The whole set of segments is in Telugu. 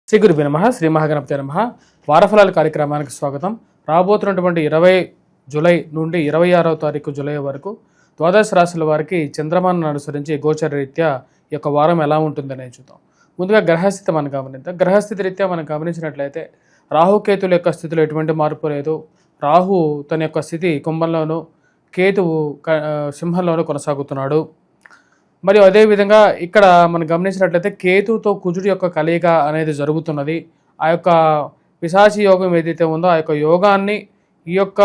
శ్రీ గురుభ్యో నమః. శ్రీ మహాగణపతి నమః. వారఫలాల కార్యక్రమానికి స్వాగతం. రాబోతున్నటువంటి 20 జూలై నుండి 26వ తారీఖు జూలై వరకు ద్వాదశ రాశుల వారికి చంద్రమానాన్ని అనుసరించి గోచర రీత్యా ఈ యొక్క వారం ఎలా ఉంటుందనే చూద్దాం. ముందుగా గ్రహస్థితి మనం గమనిద్దాం. గ్రహస్థితి రీత్యా మనం గమనించినట్లయితే రాహుకేతుల యొక్క స్థితిలో ఎటువంటి మార్పు లేదు. రాహు తన యొక్క స్థితి కుంభంలోను, కేతువు సింహంలోనూ కొనసాగుతున్నాడు. మరియు అదేవిధంగా ఇక్కడ మనం గమనించినట్లయితే కేతుతో కుజుడి యొక్క కలయిక అనేది జరుగుతున్నది. ఆ యొక్క పిశాచి యోగం ఏదైతే ఉందో ఆ యొక్క యోగాన్ని ఈ యొక్క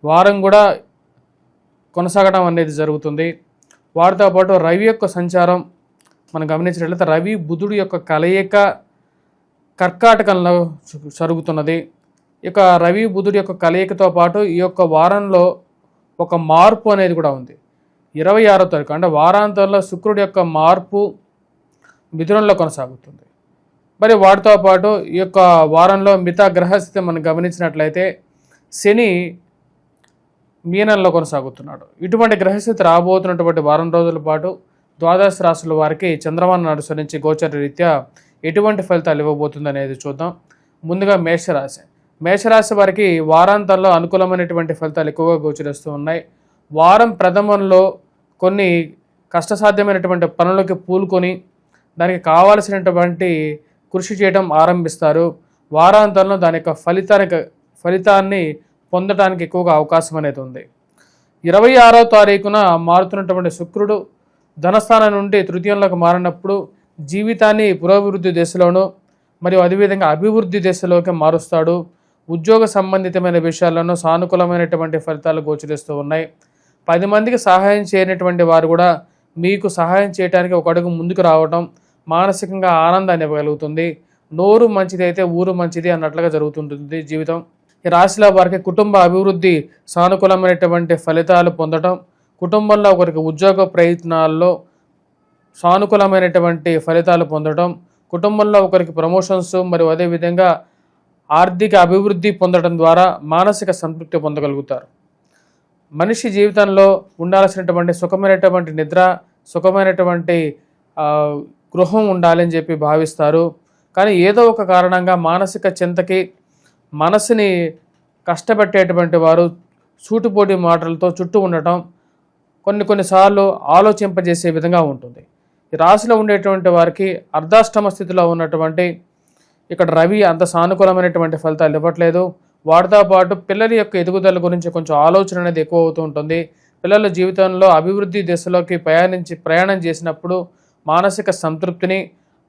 వారం కూడా కొనసాగడం అనేది జరుగుతుంది. వాటితో పాటు రవి యొక్క సంచారం మనం గమనించినట్లయితే రవి బుధుడి యొక్క కలయిక కర్కాటకంలో జరుగుతున్నది. ఇక రవి బుధుడి యొక్క కలయికతో పాటు ఈ యొక్క వారంలో ఒక మార్పు అనేది కూడా ఉంది. 26వ తారీఖు అంటే వారాంతంలో శుక్రుడి యొక్క మార్పు మిథునంలో కొనసాగుతుంది. మరి వాటితో పాటు ఈ యొక్క వారంలో మిగతా గ్రహస్థితి మనం గమనించినట్లయితే శని మీనంలో కొనసాగుతున్నాడు. ఇటువంటి గ్రహస్థితి రాబోతున్నటువంటి వారం రోజుల పాటు ద్వాదశ రాశుల వారికి చంద్రమానాన్ని అనుసరించి గోచర రీత్యా ఎటువంటి ఫలితాలు ఇవ్వబోతుంది అనేది చూద్దాం. ముందుగా మేషరాశి. మేషరాశి వారికి వారాంతంలో అనుకూలమైనటువంటి ఫలితాలు ఎక్కువగా గోచరిస్తూ ఉన్నాయి. వారం ప్రథమంలో కొన్ని కష్టసాధ్యమైనటువంటి పనులకి పూనుకొని దానికి కావాల్సినటువంటి కృషి చేయడం ఆరంభిస్తారు. వారాంతంలో దాని యొక్క ఫలితాన్ని పొందడానికి ఎక్కువగా అవకాశం అనేది ఉంది. 26వ తారీఖున మారుతున్నటువంటి శుక్రుడు ధనస్థానం నుండి తృతీయంలోకి మారినప్పుడు జీవితాన్ని పురోభివృద్ధి దశలోను మరియు అదేవిధంగా అభివృద్ధి దశలోకి మారుస్తాడు. ఉద్యోగ సంబంధితమైన విషయాల్లోనూ సానుకూలమైనటువంటి ఫలితాలు గోచరిస్తూ ఉన్నాయి. 10 మందికి సహాయం చేయనటువంటి వారు కూడా మీకు సహాయం చేయడానికి ఒక అడుగు ముందుకు రావడం మానసికంగా ఆనందాన్ని ఇవ్వగలుగుతుంది. నోరు మంచిది అయితే ఊరు మంచిది అన్నట్లుగా జరుగుతుంటుంది జీవితం. ఈ రాశిలో వారికి కుటుంబ అభివృద్ధి సానుకూలమైనటువంటి ఫలితాలు పొందడం, కుటుంబంలో ఒకరికి ఉద్యోగ ప్రయత్నాల్లో సానుకూలమైనటువంటి ఫలితాలు పొందడం, కుటుంబంలో ఒకరికి ప్రమోషన్స్ మరియు అదేవిధంగా ఆర్థిక అభివృద్ధి పొందడం ద్వారా మానసిక సంతృప్తి పొందగలుగుతారు. మనిషి జీవితంలో ఉండాల్సినటువంటి సుఖమైనటువంటి నిద్ర, సుఖమైనటువంటి గృహం ఉండాలని చెప్పి భావిస్తారు. కానీ ఏదో ఒక కారణంగా మానసిక చింతకి మనసుని కష్టపెట్టేటువంటి వారు సూటిపోటి మాటలతో చుట్టూ ఉండటం కొన్నిసార్లు ఆలోచింపజేసే విధంగా ఉంటుంది. ఈ రాశిలో ఉండేటువంటి వారికి అర్ధాష్టమ స్థితిలో ఉన్నటువంటి ఇక్కడ రవి అంత సానుకూలమైనటువంటి ఫలితాలు ఇవ్వట్లేదు. వాటితో పాటు పిల్లల యొక్క ఎదుగుదల గురించి కొంచెం ఆలోచన అనేది ఎక్కువ అవుతూ ఉంటుంది. పిల్లల జీవితంలో అభివృద్ధి దిశలోకి ప్రయాణం చేసినప్పుడు మానసిక సంతృప్తిని,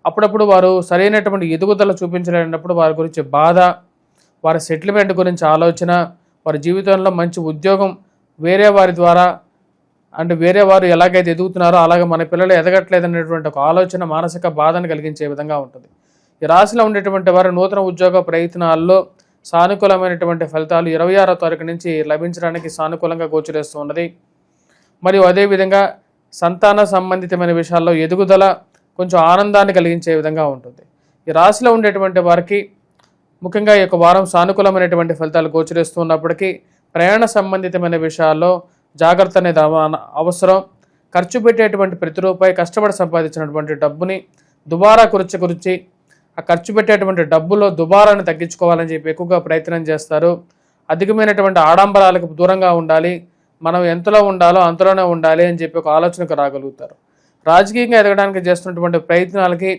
అప్పుడప్పుడు వారు సరైనటువంటి ఎదుగుదల చూపించలేనప్పుడు వారి గురించి బాధ, వారి సెటిల్మెంట్ గురించి ఆలోచన, వారి జీవితంలో మంచి ఉద్యోగం వేరే వారి ద్వారా అంటే వేరే వారు ఎలాగైతే ఎదుగుతున్నారో అలాగే మన పిల్లలు ఎదగట్లేదనేటువంటి ఒక ఆలోచన మానసిక బాధను కలిగించే విధంగా ఉంటుంది. ఈ రాశిలో ఉండేటువంటి వారు నూతన ఉద్యోగ ప్రయత్నాల్లో సానుకూలమైనటువంటి ఫలితాలు 26వ తారీఖు నుంచి లభించడానికి సానుకూలంగా గోచరిస్తూ ఉన్నది. మరియు అదేవిధంగా సంతాన సంబంధితమైన విషయాల్లో ఎదుగుదల కొంచెం ఆనందాన్ని కలిగించే విధంగా ఉంటుంది. ఈ రాశిలో ఉండేటువంటి వారికి ముఖ్యంగా ఈ యొక్క వారం సానుకూలమైనటువంటి ఫలితాలు గోచరిస్తూ ఉన్నప్పటికీ ప్రయాణ సంబంధితమైన విషయాల్లో జాగ్రత్త అనేది అవసరం. ఖర్చు పెట్టేటువంటి ప్రతి రూపాయి కష్టపడి సంపాదించినటువంటి డబ్బుని దుబారా గురించి ఆ ఖర్చు పెట్టేటువంటి డబ్బులో దుబారాన్ని తగ్గించుకోవాలని చెప్పి ఎక్కువగా ప్రయత్నం చేస్తారు. అధికమైనటువంటి ఆడంబరాలకు దూరంగా ఉండాలి, మనం ఎంతలో ఉండాలో అంతలోనే ఉండాలి అని చెప్పి ఒక ఆలోచనకు రాగలుగుతారు. రాజకీయంగా ఎదగడానికి చేస్తున్నటువంటి ప్రయత్నాలకి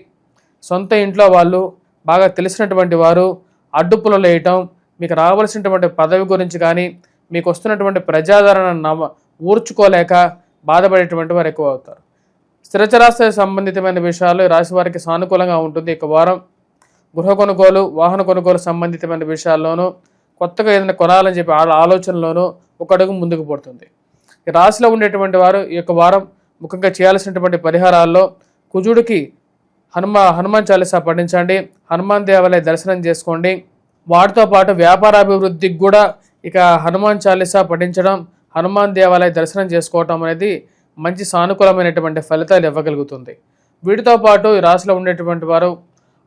సొంత ఇంట్లో వాళ్ళు బాగా తెలిసినటువంటి వారు అడ్డుపులు వేయటం, మీకు రావాల్సినటువంటి పదవి గురించి కానీ మీకు వస్తున్నటువంటి ప్రజాదరణ ఊర్చుకోలేక బాధపడేటువంటి వారు ఎక్కువ అవుతారు. స్థిరచరాస్తి సంబంధితమైన విషయాలు రాశి వారికి సానుకూలంగా ఉంటుంది. ఇక వారం గృహ కొనుగోలు, వాహన కొనుగోలు సంబంధితమైన విషయాల్లోనూ కొత్తగా ఏదైనా కొనాలని చెప్పి ఆలోచనలోనూ ఒక అడుగు ముందుకు పడుతుంది. ఈ రాశిలో ఉండేటువంటి వారు ఈ యొక్క వారం ముఖ్యంగా చేయాల్సినటువంటి పరిహారాల్లో కుజుడికి హనుమాన్ చాలీసా పఠించండి, హనుమాన్ దేవాలయ దర్శనం చేసుకోండి. వాటితో పాటు వ్యాపారాభివృద్ధికి కూడా ఇక హనుమాన్ చాలీసా పఠించడం, హనుమాన్ దేవాలయ దర్శనం చేసుకోవటం అనేది మంచి సానుకూలమైనటువంటి ఫలితాలు ఇవ్వగలుగుతుంది. వీటితో పాటు ఈ రాశిలో ఉండేటువంటి వారు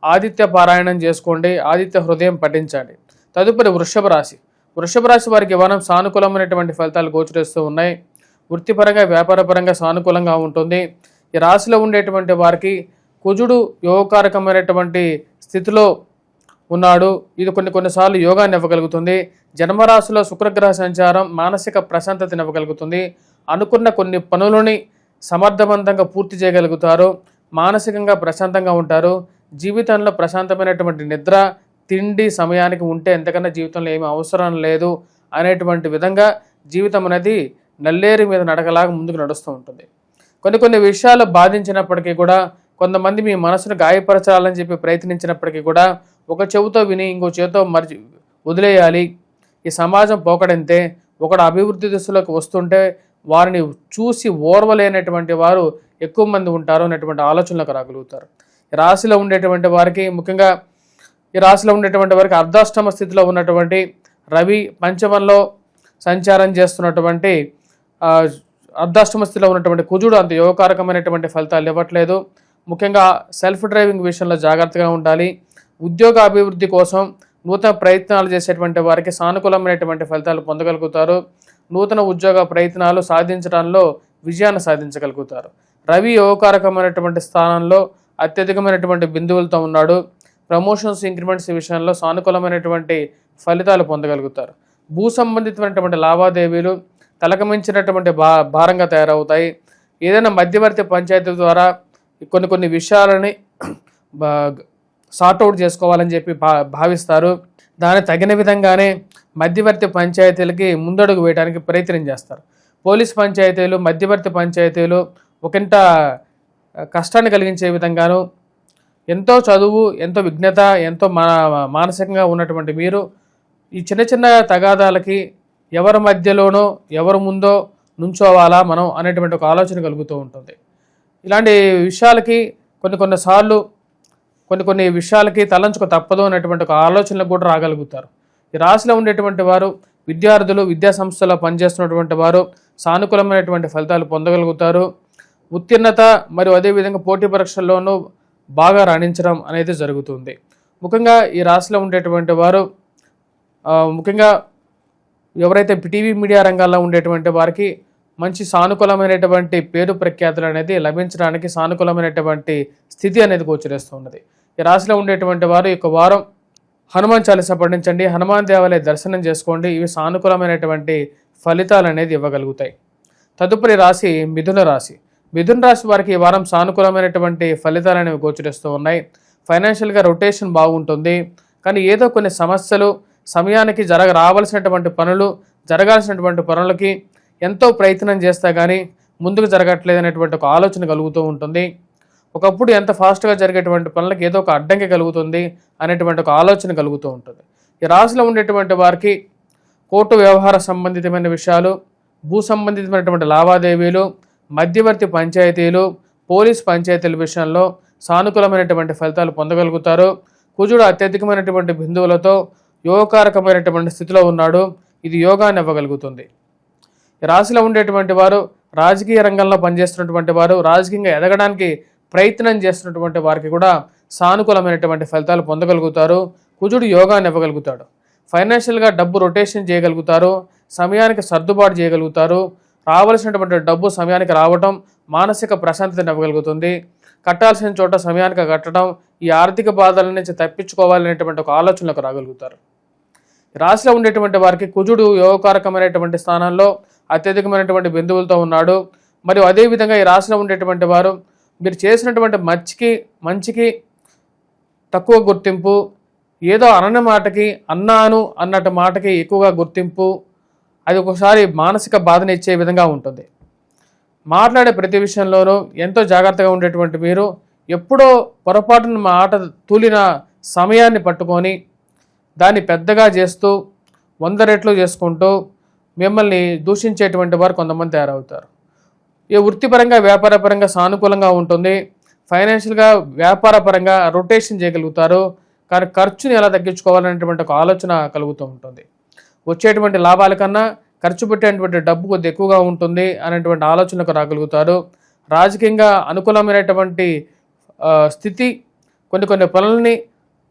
ఆదిత్య పారాయణం చేసుకోండి, ఆదిత్య హృదయం పఠించండి. తదుపరి వృషభ రాశి. వృషభ రాశి వారికి వనం సానుకూలమైనటువంటి ఫలితాలు గోచరిస్తూ ఉన్నాయి. వృత్తిపరంగా వ్యాపారపరంగా సానుకూలంగా ఉంటుంది. ఈ రాశిలో ఉండేటువంటి వారికి కుజుడు యోగకారకమైనటువంటి స్థితిలో ఉన్నాడు. ఇది కొన్నిసార్లు యోగాన్ని ఇవ్వగలుగుతుంది. జన్మరాశిలో శుక్రగ్రహ సంచారం మానసిక ప్రశాంతతని ఇవ్వగలుగుతుంది. అనుకున్న కొన్ని పనులని సమర్థవంతంగా పూర్తి చేయగలుగుతారు. మానసికంగా ప్రశాంతంగా ఉంటారు. జీవితంలో ప్రశాంతమైనటువంటి నిద్ర, తిండి సమయానికి ఉంటే ఎంతకన్నా జీవితంలో ఏమీ అవసరం లేదు అనేటువంటి విధంగా జీవితం అనేది నల్లేరు మీద నడకలాగా ముందుకు నడుస్తూ ఉంటుంది. కొన్ని విషయాలు బాధించినప్పటికీ కూడా, కొంతమంది మీ మనసును గాయపరచాలని చెప్పి ప్రయత్నించినప్పటికీ కూడా ఒక చెవితో విని ఇంకో చెవితో వదిలేయాలి. ఈ సమాజం పోకడంతే. ఒకడు అభివృద్ధి దిశలోకి వస్తుంటే వారిని చూసి ఓర్వలేనటువంటి వారు ఎక్కువ మంది ఉంటారు అనేటువంటి ఆలోచనలకు రాగలుగుతారు. ఈ రాశిలో ఉండేటువంటి వారికి, ముఖ్యంగా ఈ రాశిలో ఉండేటువంటి వారికి అర్ధాష్టమ స్థితిలో ఉన్నటువంటి రవి, పంచమంలో సంచారం చేస్తున్నటువంటి అర్ధాష్టమ స్థితిలో ఉన్నటువంటి కుజుడు అంత యోగకారకమైనటువంటి ఫలితాలు ఇవ్వట్లేదు. ముఖ్యంగా సెల్ఫ్ డ్రైవింగ్ విషయంలో జాగ్రత్తగా ఉండాలి. ఉద్యోగ అభివృద్ధి కోసం నూతన ప్రయత్నాలు చేసేటువంటి వారికి సానుకూలమైనటువంటి ఫలితాలు పొందగలుగుతారు. నూతన ఉద్యోగ ప్రయత్నాలు సాధించడంలో విజయాన్ని సాధించగలుగుతారు. రవి యోగకారకమైనటువంటి స్థానంలో అత్యధికమైనటువంటి బిందువులతో ఉన్నాడు. ప్రమోషన్స్, ఇంక్రిమెంట్స్ విషయంలో సానుకూలమైనటువంటి ఫలితాలు పొందగలుగుతారు. భూ సంబంధితమైనటువంటి లావాదేవీలు తలకమించినటువంటి భారంగా తయారవుతాయి. ఏదైనా మధ్యవర్తి పంచాయతీ ద్వారా కొన్ని విషయాలని సార్ట్అవుట్ చేసుకోవాలని చెప్పి భావిస్తారు. దానికి తగిన విధంగానే మధ్యవర్తి పంచాయతీలకి ముందడుగు వేయడానికి ప్రయత్నం చేస్తారు. పోలీస్ పంచాయతీలు, మధ్యవర్తి పంచాయతీలు ఒకంత కష్టాన్ని కలిగించే విధంగాను, ఎంతో చదువు, ఎంతో విజ్ఞత, ఎంతో మానసికంగా ఉన్నటువంటి మీరు ఈ చిన్న తగాదాలకి ఎవరి మధ్యలోనో ఎవరి ముందో నుంచోవాలా మనం అనేటువంటి ఒక ఆలోచన కలుగుతూ ఉంటుంది. ఇలాంటి విషయాలకి కొన్నిసార్లు కొన్ని విషయాలకి తలంచుకు తప్పదు అనేటువంటి ఒక ఆలోచనలకు కూడా రాగలుగుతారు. ఈ రాశిలో ఉండేటువంటి వారు విద్యార్థులు, విద్యా సంస్థలో పనిచేస్తున్నటువంటి వారు సానుకూలమైనటువంటి ఫలితాలు పొందగలుగుతారు. ఉత్తీర్ణత మరియు అదేవిధంగా పోటీ పరీక్షల్లోనూ బాగా రాణించడం అనేది జరుగుతుంది. ముఖ్యంగా ఈ రాశిలో ఉండేటువంటి వారు, ముఖ్యంగా ఎవరైతే టీవీ మీడియా రంగాల్లో ఉండేటువంటి వారికి మంచి సానుకూలమైనటువంటి పేరు ప్రఖ్యాతులు అనేది లభించడానికి సానుకూలమైనటువంటి స్థితి అనేది గోచరిస్తున్నది. ఈ రాశిలో ఉండేటువంటి వారు ఈ వారం హనుమాన్ చాలీస పఠించండి, హనుమాన్ దేవాలయ దర్శనం చేసుకోండి. ఇవి సానుకూలమైనటువంటి ఫలితాలు అనేది ఇవ్వగలుగుతాయి. తదుపరి రాశి మిథున రాశి. మిథున రాశి వారికి ఈ వారం సానుకూలమైనటువంటి ఫలితాలు అనేవి గోచరిస్తూ ఉన్నాయి. ఫైనాన్షియల్గా రొటేషన్ బాగుంటుంది. కానీ ఏదో కొన్ని సమస్యలు, సమయానికి రావాల్సినటువంటి పనులు, జరగాల్సినటువంటి పనులకి ఎంతో ప్రయత్నం చేస్తా కానీ ముందుకు జరగట్లేదు అనేటువంటి ఒక ఆలోచన కలుగుతూ ఉంటుంది. ఒకప్పుడు ఎంత ఫాస్ట్గా జరిగేటువంటి పనులకు ఏదో ఒక అడ్డంకి కలుగుతుంది అనేటువంటి ఒక ఆలోచన కలుగుతూ ఉంటుంది. ఈ రాశిలో ఉండేటువంటి వారికి కోర్టు వ్యవహార సంబంధితమైన విషయాలు, భూ సంబంధితమైనటువంటి లావాదేవీలు, మధ్యవర్తి పంచాయతీలు, పోలీస్ పంచాయతీల విషయంలో సానుకూలమైనటువంటి ఫలితాలు పొందగలుగుతారు. కుజుడు అత్యధికమైనటువంటి బిందువులతో యోగకారకమైనటువంటి స్థితిలో ఉన్నాడు. ఇది యోగాన్ని ఇవ్వగలుగుతుంది. రాశిలో ఉండేటువంటి వారు రాజకీయ రంగంలో పనిచేస్తున్నటువంటి వారు, రాజకీయంగా ఎదగడానికి ప్రయత్నం చేస్తున్నటువంటి వారికి కూడా సానుకూలమైనటువంటి ఫలితాలు పొందగలుగుతారు. కుజుడు యోగాన్ని ఇవ్వగలుగుతాడు. ఫైనాన్షియల్గా డబ్బు రొటేషన్ చేయగలుగుతారు. సమయానికి సర్దుబాటు చేయగలుగుతారు. రావాల్సినటువంటి డబ్బు సమయానికి రావటం మానసిక ప్రశాంతతను ఇవ్వగలుగుతుంది. కట్టాల్సిన చోట సమయానికి కట్టడం, ఈ ఆర్థిక బాధల నుంచి తప్పించుకోవాలనేటువంటి ఒక ఆలోచనలకు రాగలుగుతారు. రాశిలో ఉండేటువంటి వారికి కుజుడు యోగకారకమైనటువంటి స్థానంలో అత్యధికమైనటువంటి బిందువులతో ఉన్నాడు. మరియు అదేవిధంగా ఈ రాశిలో ఉండేటువంటి వారు మీరు చేసినటువంటి మంచికి తక్కువ గుర్తింపు, ఏదో అనని మాటకి అన్నాను అన్నట్టు మాటకి ఎక్కువగా గుర్తింపు, అది ఒకసారి మానసిక బాధని ఇచ్చే విధంగా ఉంటుంది. మాట్లాడే ప్రతి విషయంలోనూ ఎంతో జాగ్రత్తగా ఉండేటువంటి మీరు ఎప్పుడో పొరపాటున మాట తూలిన సమయాన్ని పట్టుకొని దాన్ని పెద్దగా చేస్తూ 100 రెట్లు చేసుకుంటూ మిమ్మల్ని దూషించేటువంటి వారు కొంతమంది తయారవుతారు. ఈ వృత్తిపరంగా, వ్యాపారపరంగా సానుకూలంగా ఉంటుంది. ఫైనాన్షియల్గా, వ్యాపారపరంగా రొటేషన్ చేయగలుగుతారు. కానీ ఖర్చుని ఎలా తగ్గించుకోవాలనేటువంటి ఒక ఆలోచన కలుగుతూ ఉంటుంది. వచ్చేటువంటి లాభాల కన్నా ఖర్చు పెట్టేటువంటి డబ్బు కొద్ది ఎక్కువగా ఉంటుంది అనేటువంటి ఆలోచనకు రాగలుగుతారు. రాజకీయంగా అనుకూలమైనటువంటి స్థితి, కొన్ని పనులని,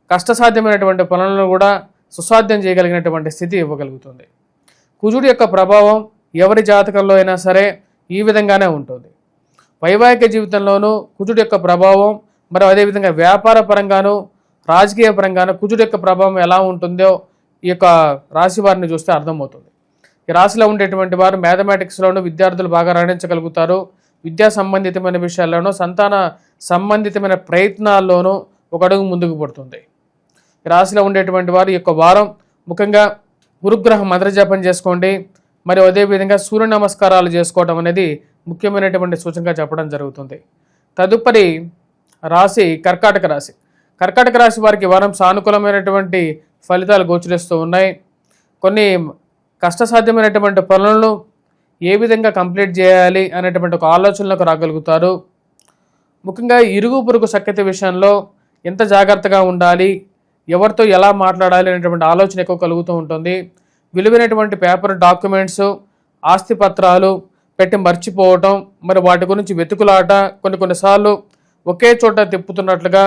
కష్టసాధ్యమైనటువంటి పనులను కూడా సుసాధ్యం చేయగలిగినటువంటి స్థితి ఇవ్వగలుగుతుంది. కుజుడి యొక్క ప్రభావం ఎవరి జాతకంలో అయినా సరే ఈ విధంగానే ఉంటుంది. వైవాహిక జీవితంలోనూ కుజుడి యొక్క ప్రభావం, మరి అదేవిధంగా వ్యాపార పరంగాను రాజకీయ పరంగానే కుజుడు యొక్క ప్రభావం ఎలా ఉంటుందో ఈ యొక్క రాశి వారిని చూస్తే అర్థమవుతుంది. ఈ రాశిలో ఉండేటువంటి వారు మ్యాథమెటిక్స్లోనూ విద్యార్థులు బాగా రాణించగలుగుతారు. విద్యా సంబంధితమైన విషయాల్లోనూ సంతాన సంబంధితమైన ప్రయత్నాల్లోనూ ఒక అడుగు ముందుకు పడుతుంది. ఈ రాశిలో ఉండేటువంటి వారు ఈ యొక్క వారం ముఖ్యంగా గురుగ్రహ మంత్రజపం చేసుకోండి. మరి అదేవిధంగా సూర్య నమస్కారాలు చేసుకోవడం అనేది ముఖ్యమైనటువంటి సూచనగా చెప్పడం జరుగుతుంది. తదుపరి రాశి కర్కాటక రాశి. కర్కాటక రాశి వారికి వారం సానుకూలమైనటువంటి ఫలితాలు గోచరిస్తూ ఉన్నాయి. కొన్ని కష్టసాధ్యమైనటువంటి పనులను ఏ విధంగా కంప్లీట్ చేయాలి అనేటువంటి ఒక ఆలోచనలకు రాగలుగుతారు. ముఖ్యంగా ఇరుగు పొరుగు సఖ్యత విషయంలో ఎంత జాగ్రత్తగా ఉండాలి, ఎవరితో ఎలా మాట్లాడాలి అనేటువంటి ఆలోచన ఎక్కువ కలుగుతూ ఉంటుంది. విలువైనటువంటి పేపర్ డాక్యుమెంట్స్, ఆస్తి పత్రాలు పెట్టి మర్చిపోవటం, మరి వాటి గురించి వెతుకులాట, కొన్నిసార్లు ఒకే చోట తిప్పుతున్నట్లుగా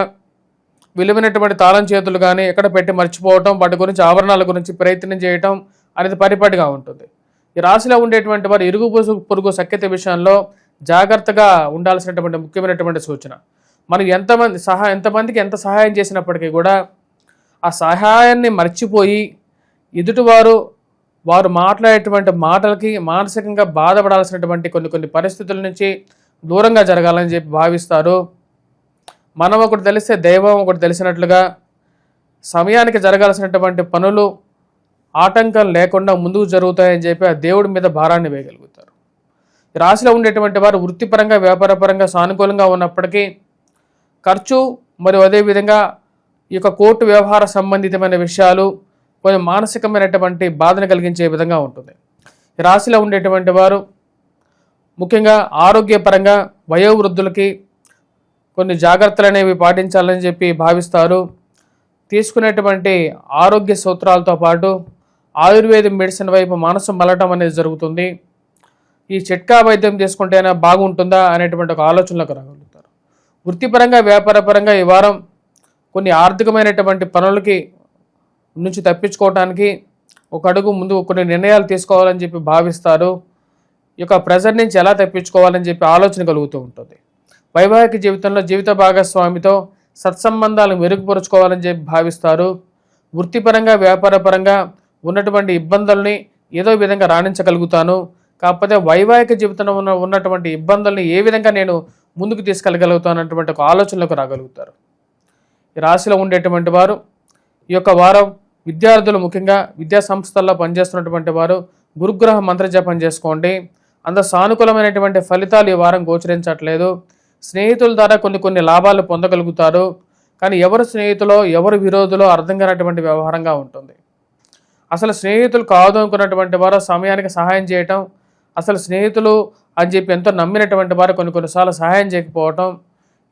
విలువైనటువంటి తాళం చేతులు కానీ ఎక్కడ పెట్టి మర్చిపోవటం, వాటి గురించి ఆవరణాల గురించి ప్రయత్నం చేయటం అనేది పరిపాటిగా ఉంటుంది. ఈ రాశిలో ఉండేటువంటి వారు ఇరుగు పొరుగు సఖ్యత విషయంలో జాగ్రత్తగా ఉండాల్సినటువంటి ముఖ్యమైనటువంటి సూచన. మనం ఎంతమందికి ఎంత సహాయం చేసినప్పటికీ కూడా ఆ సహాయాన్ని మర్చిపోయి వారు మాట్లాడేటువంటి మాటలకి మానసికంగా బాధపడాల్సినటువంటి కొన్ని పరిస్థితుల నుంచి దూరంగా జరగాలని చెప్పి భావిస్తారు. మనం ఒకటి తెలిస్తే దైవం ఒకటి తెలిసినట్లుగా సమయానికి జరగాల్సినటువంటి పనులు ఆటంకం లేకుండా ముందుకు జరుగుతాయని చెప్పి ఆ దేవుడి మీద భారాన్ని వేయగలుగుతారు. ఈ రాశిలో ఉండేటువంటి వారు వృత్తిపరంగా వ్యాపారపరంగా సానుకూలంగా ఉన్నప్పటికీ ఖర్చు మరియు అదేవిధంగా ఈ యొక్క కోర్టు వ్యవహార సంబంధితమైన విషయాలు కొంచెం మానసికమైనటువంటి బాధను కలిగించే విధంగా ఉంటుంది. ఈ రాశిలో ఉండేటువంటి వారు ముఖ్యంగా ఆరోగ్యపరంగా వయోవృద్ధులకి కొన్ని జాగ్రత్తలు అనేవి పాటించాలని చెప్పి భావిస్తారు. తీసుకునేటువంటి ఆరోగ్య సూత్రాలతో పాటు ఆయుర్వేద మెడిసిన్ వైపు మనసు మళ్ళటం అనేది జరుగుతుంది. ఈ చిట్కా వైద్యం తీసుకుంటేనే బాగుంటుందా అనేటువంటి ఒక ఆలోచనలకు రాగలుగుతారు. వృత్తిపరంగా వ్యాపారపరంగా ఈ వారం కొన్ని ఆర్థికమైనటువంటి పనులకి నుంచి తప్పించుకోవడానికి ఒక అడుగు ముందు కొన్ని నిర్ణయాలు తీసుకోవాలని చెప్పి భావిస్తారు. ఈ యొక్క ప్రెజర్ నుంచి ఎలా తప్పించుకోవాలని చెప్పి ఆలోచన కలుగుతూ ఉంటుంది. వైవాహిక జీవితంలో జీవిత భాగస్వామితో సత్సంబంధాలను మెరుగుపరుచుకోవాలని చెప్పి భావిస్తారు. వృత్తిపరంగా వ్యాపారపరంగా ఉన్నటువంటి ఇబ్బందుల్ని ఏదో విధంగా రాణించగలుగుతాను, కాకపోతే వైవాహిక జీవితంలో ఉన్నటువంటి ఇబ్బందుల్ని ఏ విధంగా నేను ముందుకు తీసుకెళ్ళగలుగుతాను అన్నటువంటి ఒక ఆలోచనలకు రాగలుగుతారు. ఈ రాశిలో ఉండేటువంటి వారు ఈ యొక్క వారం విద్యార్థులు ముఖ్యంగా విద్యా సంస్థల్లో పనిచేస్తున్నటువంటి వారు గురుగ్రహ మంత్రజపం చేసుకోండి. అంత సానుకూలమైనటువంటి ఫలితాలు ఈ వారం గోచరించట్లేదు. స్నేహితుల ద్వారా కొన్ని లాభాలు పొందగలుగుతారు, కానీ ఎవరు స్నేహితులో ఎవరు విరోధులో అర్థం కానటువంటి వ్యవహారంగా ఉంటుంది. అసలు స్నేహితులు కాదు అనుకున్నటువంటి వారు సమయానికి సహాయం చేయటం, అసలు స్నేహితులు అని చెప్పి ఎంతో నమ్మినటువంటి వారు కొన్నిసార్లు సహాయం చేయకపోవటం,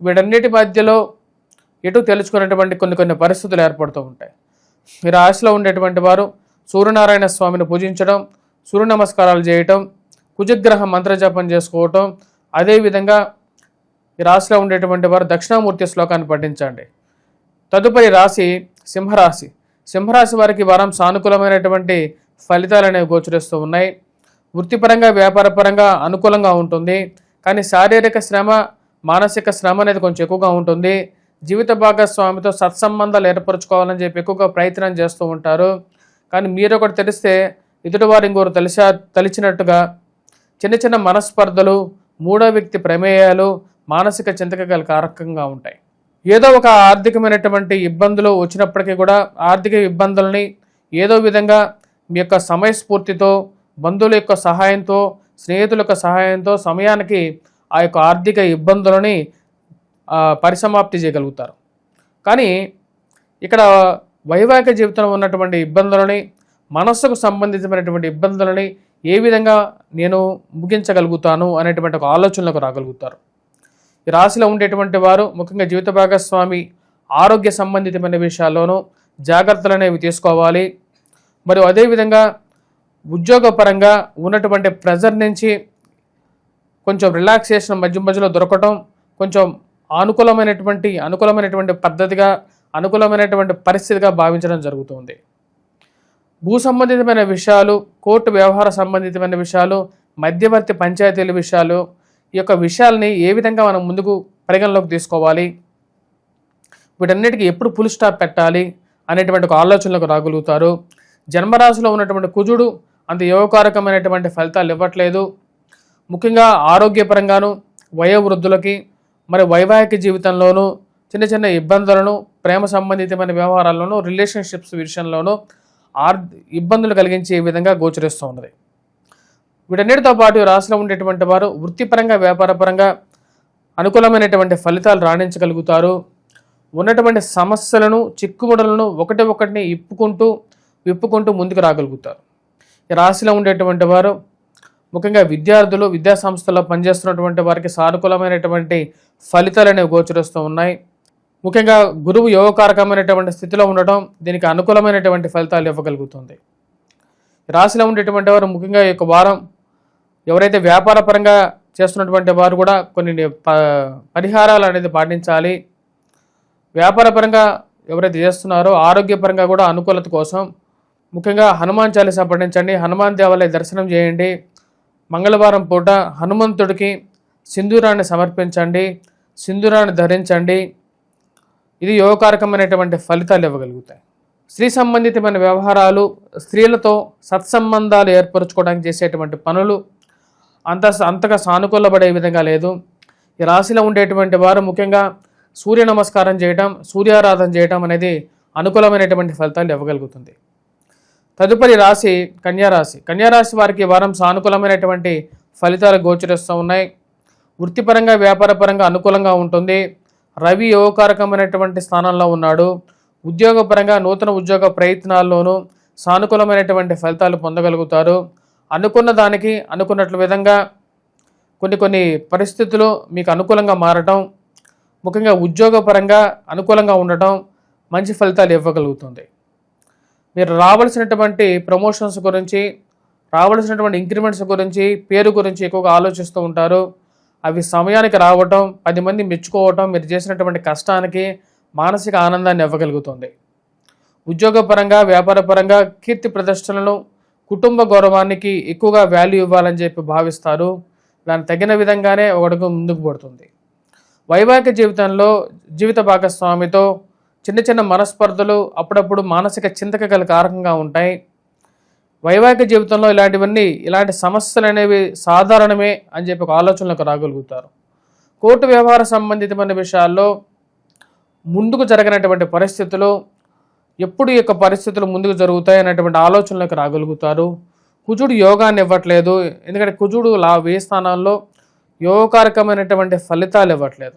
వీటన్నిటి మధ్యలో ఎటు తెలుసుకునేటువంటి కొన్ని పరిస్థితులు ఏర్పడుతూ ఉంటాయి. ఈ రాశిలో ఉండేటువంటి వారు సూర్యనారాయణ స్వామిని పూజించడం, సూర్య నమస్కారాలు చేయటం, కుజగ్రహ మంత్రజపం చేసుకోవటం, అదేవిధంగా ఈ రాశిలో ఉండేటువంటి వారు దక్షిణామూర్తి శ్లోకాన్ని పఠించండి. తదుపరి రాశి సింహరాశి. సింహరాశి వారికి వారం సానుకూలమైనటువంటి ఫలితాలు అనేవి గోచరిస్తూ ఉన్నాయి. వృత్తిపరంగా వ్యాపారపరంగా అనుకూలంగా ఉంటుంది, కానీ శారీరక శ్రమ మానసిక శ్రమ అనేది కొంచెం ఎక్కువగా ఉంటుంది. జీవిత భాగస్వామితో సత్సంబంధాలు ఏర్పరచుకోవాలని చెప్పి ఎక్కువగా ప్రయత్నం చేస్తూ ఉంటారు, కానీ మీరు ఒకటి తెలిస్తే ఎదుటి వారు ఇంకోరు తలిచినట్టుగా చిన్న మనస్పర్ధలు, మూడో వ్యక్తి ప్రమేయాలు మానసిక చింతక కారకంగా ఉంటాయి. ఏదో ఒక ఆర్థికమైనటువంటి ఇబ్బందులు వచ్చినప్పటికీ కూడా ఆర్థిక ఇబ్బందుల్ని ఏదో విధంగా మీ యొక్క సమయస్ఫూర్తితో, బంధువుల యొక్క సహాయంతో, స్నేహితుల యొక్క సహాయంతో సమయానికి ఆ యొక్క ఆర్థిక ఇబ్బందులని పరిసమాప్తి చేయగలుగుతారు. కానీ ఇక్కడ వైవాహిక జీవితంలో ఉన్నటువంటి ఇబ్బందులని, మనస్సుకు సంబంధించినటువంటి ఇబ్బందులని ఏ విధంగా నేను ముగించగలుగుతాను అనేటువంటి ఒక ఆలోచనలకు రాగలుగుతారు. ఈ రాశిలో ఉండేటువంటి వారు ముఖ్యంగా జీవిత భాగస్వామి ఆరోగ్య సంబంధితమైన విషయాల్లోనూ జాగ్రత్తలు అనేవి తీసుకోవాలి. మరియు అదేవిధంగా ఉద్యోగపరంగా ఉన్నటువంటి ప్రెజర్ నుంచి కొంచెం రిలాక్సేషన్ మధ్యలో దొరకటం, కొంచెం అనుకూలమైనటువంటి పద్ధతిగా, అనుకూలమైనటువంటి పరిస్థితిగా భావించడం జరుగుతుంది. భూ సంబంధితమైన విషయాలు, కోర్టు వ్యవహార సంబంధితమైన విషయాలు, మధ్యవర్తి పంచాయతీల విషయాలు, ఈ యొక్క విషయాల్ని ఏ విధంగా మనం ముందుకు పరిగణలోకి తీసుకోవాలి, వీటన్నిటికీ ఎప్పుడు ఫుల్ స్టాప్ పెట్టాలి అనేటువంటి ఒక ఆలోచనలకు రాగలుగుతారు. జన్మరాశిలో ఉన్నటువంటి కుజుడు అంత యోగకారకమైనటువంటి ఫలితాలు ఇవ్వట్లేదు. ముఖ్యంగా ఆరోగ్యపరంగాను, వయోవృద్ధులకి, మరి వైవాహిక జీవితంలోనూ చిన్న చిన్న ఇబ్బందులను, ప్రేమ సంబంధితమైన వ్యవహారాల్లోనూ, రిలేషన్షిప్స్ విషయంలోనూ ఇబ్బందులు కలిగించే విధంగా గోచరిస్తూ ఉన్నది. వీటన్నిటితో పాటు రాశిలో ఉండేటువంటి వారు వృత్తిపరంగా, వ్యాపారపరంగా అనుకూలమైనటువంటి ఫలితాలు రాణించగలుగుతారు. ఉన్నటువంటి సమస్యలను, చిక్కుముడలను ఒకటిని విప్పుకుంటూ ముందుకు రాగలుగుతారు. ఈ రాశిలో ఉండేటువంటి వారు ముఖ్యంగా విద్యార్థులు, విద్యా సంస్థల్లో పనిచేస్తున్నటువంటి వారికి సానుకూలమైనటువంటి ఫలితాలు అనేవి గోచరిస్తూ ఉన్నాయి. ముఖ్యంగా గురువు యోగకారకమైనటువంటి స్థితిలో ఉండటం దీనికి అనుకూలమైనటువంటి ఫలితాలు ఇవ్వగలుగుతుంది. రాశిలో ఉండేటువంటి వారు ముఖ్యంగా ఈ యొక్క వారం ఎవరైతే వ్యాపార పరంగా చేస్తున్నటువంటి వారు కూడా కొన్ని పరిహారాలు అనేది పాటించాలి. వ్యాపార పరంగా ఎవరైతే చేస్తున్నారో ఆరోగ్యపరంగా కూడా అనుకూలత కోసం ముఖ్యంగా హనుమాన్ చాలీసా పఠించండి, హనుమాన్ దేవాలయ దర్శనం చేయండి. మంగళవారం పూట హనుమంతుడికి సింధూరాన్ని సమర్పించండి, సింధూరాన్ని ధరించండి. ఇది యోగకారకమైనటువంటి ఫలితాలు ఇవ్వగలుగుతాయి. స్త్రీ సంబంధితమైన వ్యవహారాలు, స్త్రీలతో సత్సంబంధాలు ఏర్పరచుకోవడానికి చేసేటువంటి పనులు అంతగా సానుకూలపడే విధంగా లేదు. ఈ రాశిలో ఉండేటువంటి వారు ముఖ్యంగా సూర్య నమస్కారం చేయటం, సూర్యారాధన చేయటం అనేది అనుకూలమైనటువంటి ఫలితాలు ఇవ్వగలుగుతుంది. తదుపరి రాశి కన్యారాశి. కన్యారాశి వారికి వారం సానుకూలమైనటువంటి ఫలితాలు గోచరిస్తూ ఉన్నాయి. వృత్తిపరంగా, వ్యాపారపరంగా అనుకూలంగా ఉంటుంది. రవి యోగకారకమైనటువంటి స్థానంలో ఉన్నాడు. ఉద్యోగపరంగా నూతన ఉద్యోగ ప్రయత్నాల్లోనూ సానుకూలమైనటువంటి ఫలితాలు పొందగలుగుతారు. అనుకున్న దానికి అనుకున్నట్ల విధంగా కొన్ని పరిస్థితులు మీకు అనుకూలంగా మారటం, ముఖ్యంగా ఉద్యోగపరంగా అనుకూలంగా ఉండటం మంచి ఫలితాలు ఇవ్వగలుగుతుంది. మీరు రావాల్సినటువంటి ప్రమోషన్స్ గురించి, రావాల్సినటువంటి ఇంక్రిమెంట్స్ గురించి, పేరు గురించి ఎక్కువగా ఆలోచిస్తూ ఉంటారు. అవి సమయానికి రావటం, 10 మంది మెచ్చుకోవటం మీరు చేసినటువంటి కష్టానికి మానసిక ఆనందాన్ని ఇవ్వగలుగుతుంది. ఉద్యోగపరంగా, వ్యాపారపరంగా కీర్తి ప్రతిష్టలను, కుటుంబ గౌరవానికి ఎక్కువగా వాల్యూ ఇవ్వాలని చెప్పి భావిస్తారు. దానికి తగిన విధంగానే ఒకటికి ముందుకు పడుతుంది. వైవాహిక జీవితంలో జీవిత భాగస్వామితో చిన్న చిన్న మనస్పర్ధలు అప్పుడప్పుడు మానసిక చింతకు గల కారకంగా ఉంటాయి. వైవాహిక జీవితంలో ఇలాంటి సమస్యలు అనేవి సాధారణమే అని చెప్పి ఒక ఆలోచనలకు రాగలుగుతారు. కోర్టు వ్యవహార సంబంధితమైన విషయాల్లో ముందుకు జరగనటువంటి పరిస్థితులు, ఎప్పుడు ఈ యొక్క పరిస్థితులు ముందుకు జరుగుతాయి అనేటువంటి ఆలోచనలకు రాగలుగుతారు. కుజుడు యోగాన్ని ఇవ్వట్లేదు, ఎందుకంటే కుజుడు వ్యయ స్థానాల్లో యోగకారకమైనటువంటి ఫలితాలు ఇవ్వట్లేదు.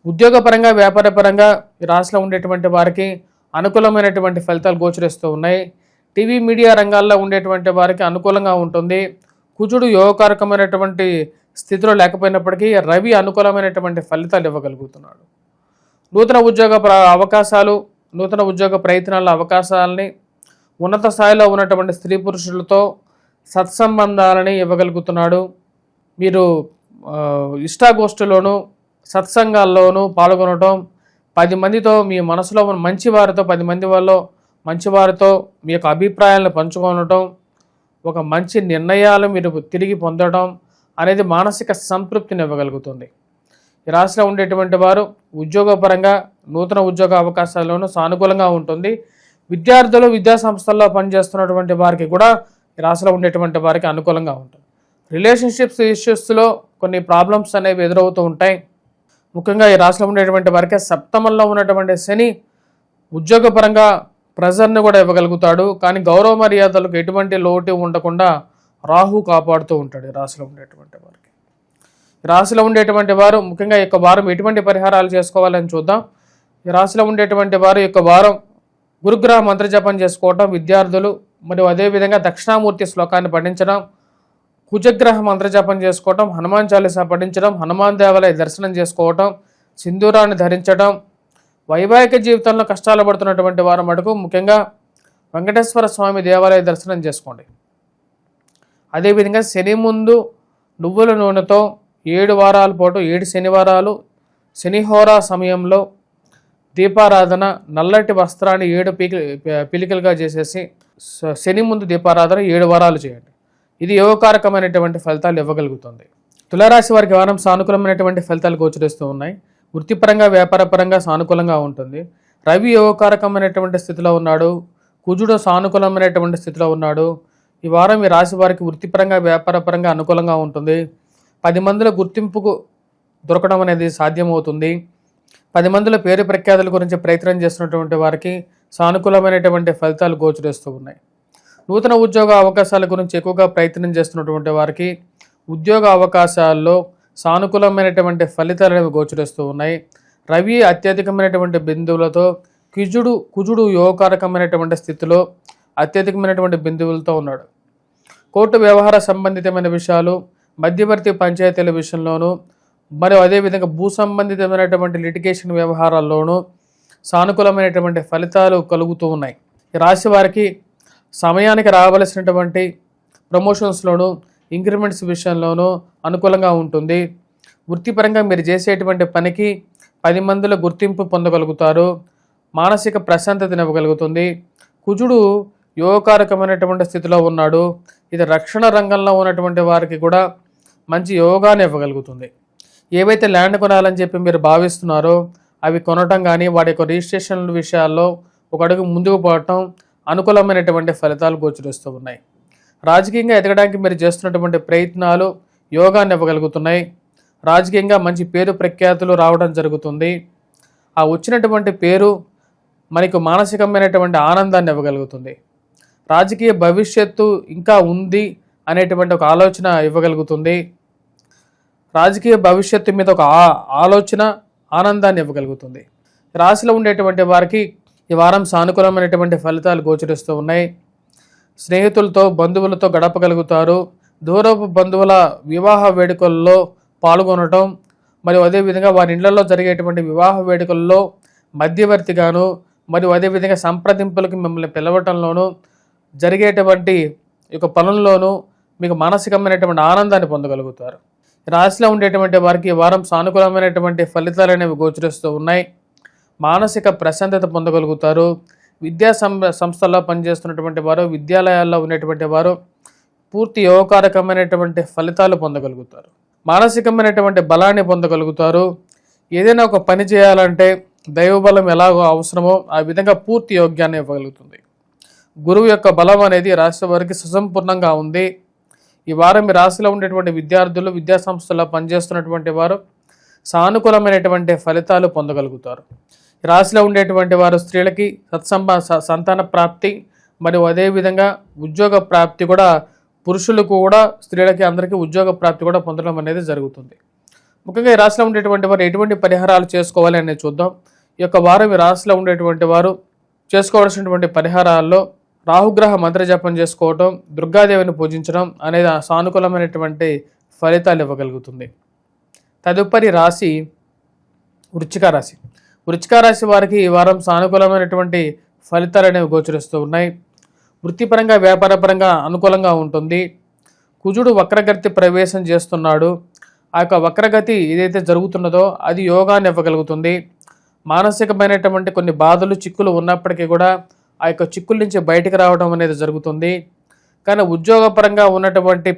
ఉద్యోగపరంగా, వ్యాపారపరంగా ఈ రాశిలో ఉండేటువంటి వారికి అనుకూలమైనటువంటి ఫలితాలు గోచరిస్తూ ఉన్నాయి. టీవీ మీడియా రంగాల్లో ఉండేటువంటి వారికి అనుకూలంగా ఉంటుంది. కుజుడు యోగకారకమైనటువంటి స్థితిలో లేకపోయినప్పటికీ రవి అనుకూలమైనటువంటి ఫలితాలు ఇవ్వగలుగుతున్నాడు. నూతన ఉద్యోగ అవకాశాలు, నూతన ఉద్యోగ ప్రయత్నాల అవకాశాలని, ఉన్నత స్థాయిలో ఉన్నటువంటి స్త్రీ పురుషులతో సత్సంబంధాలని ఇవ్వగలుగుతున్నాడు. మీరు ఇష్టాగోష్ఠిలోనూ సత్సంగాల్లోనూ పాల్గొనడం, 10 మందితో మీ మనసులో ఉన్న మంచివారితో, 10 మంది వాళ్ళు మంచివారితో మీ యొక్క అభిప్రాయాలను పంచుకోవటం, ఒక మంచి నిర్ణయాలు మీరు తిరిగి పొందడం అనేది మానసిక సంతృప్తిని ఇవ్వగలుగుతుంది. ఈ రాశిలో ఉండేటువంటి వారు ఉద్యోగపరంగా నూతన ఉద్యోగ అవకాశాల్లోనూ సానుకూలంగా ఉంటుంది. విద్యార్థులు, విద్యా సంస్థల్లో పనిచేస్తున్నటువంటి వారికి కూడా ఈ రాశిలో ఉండేటువంటి వారికి అనుకూలంగా ఉంటుంది. రిలేషన్షిప్స్ ఇష్యూస్లో కొన్ని ప్రాబ్లమ్స్ అనేవి ఎదురవుతూ ఉంటాయి. ముఖ్యంగా ఈ రాశిలో ఉండేటువంటి వారికి సప్తమంలో ఉన్నటువంటి శని ఉద్యోగపరంగా ప్రెజర్ని కూడా ఇవ్వగలుగుతాడు. కానీ గౌరవ మర్యాదలకు ఎటువంటి లోటు ఉండకుండా రాహు కాపాడుతూ ఉంటాడు ఈ రాశిలో ఉండేటువంటి వారికి. ఈ రాశిలో ఉండేటువంటి వారు ముఖ్యంగా ఈ యొక్క వారం ఎటువంటి పరిహారాలు చేసుకోవాలని చూద్దాం. ఈ రాశిలో ఉండేటువంటి వారు ఈ యొక్క వారం గురుగ్రహ మంత్రజపం చేసుకోవటం, విద్యార్థులు మరియు అదేవిధంగా దక్షిణామూర్తి శ్లోకాన్ని పఠించడం, కుజగ్రహ మంత్రజపం చేసుకోవటం, హనుమాన్ చాలీసా పఠించడం, హనుమాన్ దేవాలయ దర్శనం చేసుకోవటం, సింధూరాన్ని ధరించడం. వైవాహిక జీవితంలో కష్టాలు పడుతున్నటువంటి వారు మటుకు ముఖ్యంగా వెంకటేశ్వర స్వామి దేవాలయ దర్శనం చేసుకోండి. అదేవిధంగా శని ముందు నువ్వుల నూనెతో 7 వారాల పాటు 7 శనివారాలు శనిహోరా సమయంలో దీపారాధన, నల్లటి వస్త్రాన్ని 7 పిలికలుగా చేసేసి శని ముందు దీపారాధన 7 వారాలు చేయండి. ఇది యోగకారకమైనటువంటి ఫలితాలు ఇవ్వగలుగుతుంది. తులారాశి వారికి వారం సానుకూలమైనటువంటి ఫలితాలు గోచరిస్తూ ఉన్నాయి. వృత్తిపరంగా, వ్యాపారపరంగా సానుకూలంగా ఉంటుంది. రవి యోగకారకమైనటువంటి స్థితిలో ఉన్నాడు, కుజుడు సానుకూలమైనటువంటి స్థితిలో ఉన్నాడు. ఈ వారం ఈ రాశి వారికి వృత్తిపరంగా వ్యాపారపరంగా అనుకూలంగా ఉంటుంది. 10 మందిలో గుర్తింపుకు దొరకడం అనేది సాధ్యమవుతుంది. 10 మందిలో పేరు ప్రఖ్యాతుల గురించి ప్రయత్నం చేస్తున్నటువంటి వారికి సానుకూలమైనటువంటి ఫలితాలు గోచరిస్తూ ఉన్నాయి. నూతన ఉద్యోగ అవకాశాల గురించి ఎక్కువగా ప్రయత్నం చేస్తున్నటువంటి వారికి ఉద్యోగ అవకాశాల్లో సానుకూలమైనటువంటి ఫలితాలు అనేవి గోచరిస్తూ ఉన్నాయి. రవి అత్యధికమైనటువంటి బిందువులతో కుజుడు యోగకారకమైనటువంటి స్థితిలో అత్యధికమైనటువంటి బిందువులతో ఉన్నాడు. కోర్టు వ్యవహార సంబంధితమైన విషయాలు, మధ్యవర్తి పంచాయతీల విషయంలోనూ మరియు అదేవిధంగా భూ సంబంధితమైనటువంటి లిటిగేషన్ వ్యవహారాల్లోనూ సానుకూలమైనటువంటి ఫలితాలు కలుగుతూ ఉన్నాయి. ఈ రాశి వారికి సమయానికి రావలసినటువంటి ప్రమోషన్స్లోనూ ఇంక్రిమెంట్స్ విషయంలోనూ అనుకూలంగా ఉంటుంది. వృత్తిపరంగా మీరు చేసేటువంటి పనికి 10 మందిలో గుర్తింపు పొందగలుగుతారు. మానసిక ప్రశాంతతను ఇవ్వగలుగుతుంది. కుజుడు యోగకారకమైనటువంటి స్థితిలో ఉన్నాడు. ఇది రక్షణ రంగంలో ఉన్నటువంటి వారికి కూడా మంచి యోగాన్ని ఇవ్వగలుగుతుంది. ఏవైతే ల్యాండ్ కొనాలని చెప్పి మీరు భావిస్తున్నారో అవి కొనటం కానీ వాటి యొక్క రిజిస్ట్రేషన్ విషయాల్లో ఒక అడుగు ముందుకు పోవటం అనుకూలమైనటువంటి ఫలితాలు గోచరిస్తూ ఉన్నాయి. రాజకీయంగా ఎదగడానికి మీరు చేస్తున్నటువంటి ప్రయత్నాలు యోగాన్ని ఇవ్వగలుగుతున్నాయి. రాజకీయంగా మంచి పేరు ప్రఖ్యాతులు రావడం జరుగుతుంది. ఆ వచ్చినటువంటి పేరు మనకు మానసికమైనటువంటి ఆనందాన్ని ఇవ్వగలుగుతుంది. రాజకీయ భవిష్యత్తు ఇంకా ఉంది అనేటువంటి ఒక ఆలోచన ఇవ్వగలుగుతుంది. రాజకీయ భవిష్యత్తు మీద ఒక ఆలోచన ఆనందాన్ని ఇవ్వగలుగుతుంది. రాశిలో ఉండేటువంటి వారికి ఈ వారం సానుకూలమైనటువంటి ఫలితాలు గోచరిస్తూ ఉన్నాయి. స్నేహితులతో బంధువులతో గడపగలుగుతారు. దూరపు బంధువుల వివాహ వేడుకల్లో పాల్గొనటం మరియు అదేవిధంగా వారి ఇళ్లలో జరిగేటువంటి వివాహ వేడుకల్లో మధ్యవర్తిగాను మరియు అదేవిధంగా సంప్రదింపులకు మిమ్మల్ని పిలవటంలోనూ జరిగేటువంటి యొక్క పనుల్లోనూ మీకు మానసికమైనటువంటి ఆనందాన్ని పొందగలుగుతారు. రాశిలో ఉండేటువంటి వారికి ఈ వారం సానుకూలమైనటువంటి ఫలితాలు అనేవి గోచరిస్తూ ఉన్నాయి. మానసిక ప్రశాంతత పొందగలుగుతారు. విద్యా సంస్థల్లో పనిచేస్తున్నటువంటి వారు, విద్యాలయాల్లో ఉన్నటువంటి వారు పూర్తి యోగకారకమైనటువంటి ఫలితాలు పొందగలుగుతారు. మానసికమైనటువంటి బలాన్ని పొందగలుగుతారు. ఏదైనా ఒక పని చేయాలంటే దైవబలం ఎలాగో అవసరమో ఆ విధంగా పూర్తి యోగ్యాన్ని ఇవ్వగలుగుతుంది. గురువు యొక్క బలం అనేది రాశి వారికి సుసంపూర్ణంగా ఉంది. ఈ వారం మీ రాశిలో ఉండేటువంటి విద్యార్థులు, విద్యా సంస్థల్లో పనిచేస్తున్నటువంటి వారు సానుకూలమైనటువంటి ఫలితాలు పొందగలుగుతారు. ఈ రాశిలో ఉండేటువంటి వారు స్త్రీలకి సంతాన ప్రాప్తి మరియు అదేవిధంగా ఉద్యోగ ప్రాప్తి కూడా, పురుషులకు కూడా స్త్రీలకి అందరికీ ఉద్యోగ ప్రాప్తి కూడా పొందడం అనేది జరుగుతుంది. ముఖ్యంగా ఈ రాశిలో ఉండేటువంటి వారు ఎటువంటి పరిహారాలు చేసుకోవాలి అనేది చూద్దాం. ఈ యొక్క వారం ఈ రాశిలో ఉండేటువంటి వారు చేసుకోవాల్సినటువంటి పరిహారాల్లో రాహుగ్రహ మంత్రజపం చేసుకోవటం, దుర్గాదేవిని పూజించడం అనేది సానుకూలమైనటువంటి ఫలితాలు ఇవ్వగలుగుతుంది. తదుపరి రాశి వృశ్చిక రాశి. వృశ్చిక రాశి వారికి ఈ వారం సానుకూలమైనటువంటి ఫలితాలు అనేవి గోచరిస్తూ ఉన్నాయి. వృత్తిపరంగా వ్యాపారపరంగా అనుకూలంగా ఉంటుంది. కుజుడు వక్రగతి ప్రవేశం చేస్తున్నాడు. ఆ యొక్క వక్రగతి ఏదైతే జరుగుతున్నదో అది యోగాన్ని ఇవ్వగలుగుతుంది. మానసికమైనటువంటి కొన్ని బాధలు, చిక్కులు ఉన్నప్పటికీ కూడా ఆ యొక్క చిక్కుల నుంచి బయటకు రావడం అనేది జరుగుతుంది. కానీ ఉద్యోగపరంగా ఉన్నటువంటి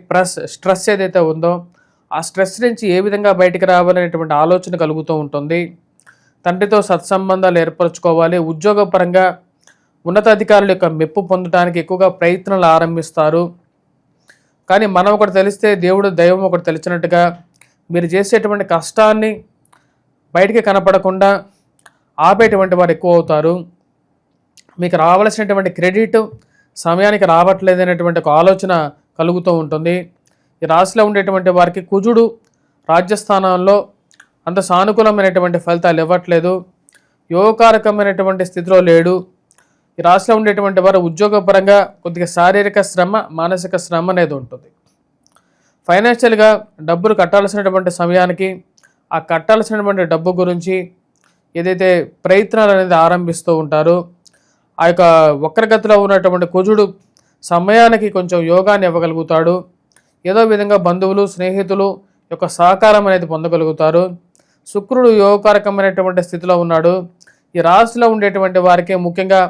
స్ట్రెస్ ఏదైతే ఉందో ఆ స్ట్రెస్ నుంచి ఏ విధంగా బయటకు రావాలనేటువంటి ఆలోచన కలుగుతూ ఉంటుంది. తండ్రితో సత్సంబంధాలు ఏర్పరచుకోవాలి. ఉద్యోగపరంగా ఉన్నతాధికారుల యొక్క మెప్పు పొందడానికి ఎక్కువగా ప్రయత్నాలు ఆరంభిస్తారు. కానీ మనం ఒకటి తెలిస్తే దేవుడు దైవం ఒకటి తెలిసినట్టుగా మీరు చేసేటువంటి కష్టాన్ని బయటికి కనపడకుండా ఆపేటువంటి వారు ఎక్కువ అవుతారు. మీకు రావాల్సినటువంటి క్రెడిట్ సమయానికి రావట్లేదు అనేటువంటి ఒక ఆలోచన కలుగుతూ ఉంటుంది. ఈ రాశిలో ఉండేటువంటి వారికి కుజుడు రాజ్యస్థానంలో అంత సానుకూలమైనటువంటి ఫలితాలు ఇవ్వట్లేదు. యోగకారకమైనటువంటి స్థితిలో లేడు. ఈ రాశిలో ఉండేటువంటి వారు ఉద్యోగపరంగా కొద్దిగా శారీరక శ్రమ, మానసిక శ్రమ అనేది ఉంటుంది. ఫైనాన్షియల్గా డబ్బులు కట్టాల్సినటువంటి సమయానికి ఆ కట్టాల్సినటువంటి డబ్బు గురించి ఏదైతే ప్రయత్నాలు అనేది ఆరంభిస్తూ ఉంటారో ఆ యొక్క వక్రగతిలో ఉన్నటువంటి కుజుడు సమయానికి కొంచెం యోగాన్ని ఇవ్వగలుగుతాడు. ఏదో విధంగా బంధువులు, స్నేహితులు యొక్క సహకారం అనేది పొందగలుగుతారు. శుక్రుడు యోగకారకమైనటువంటి స్థితిలో ఉన్నాడు. ఈ రాశిలో ఉండేటువంటి వారికి ముఖ్యంగా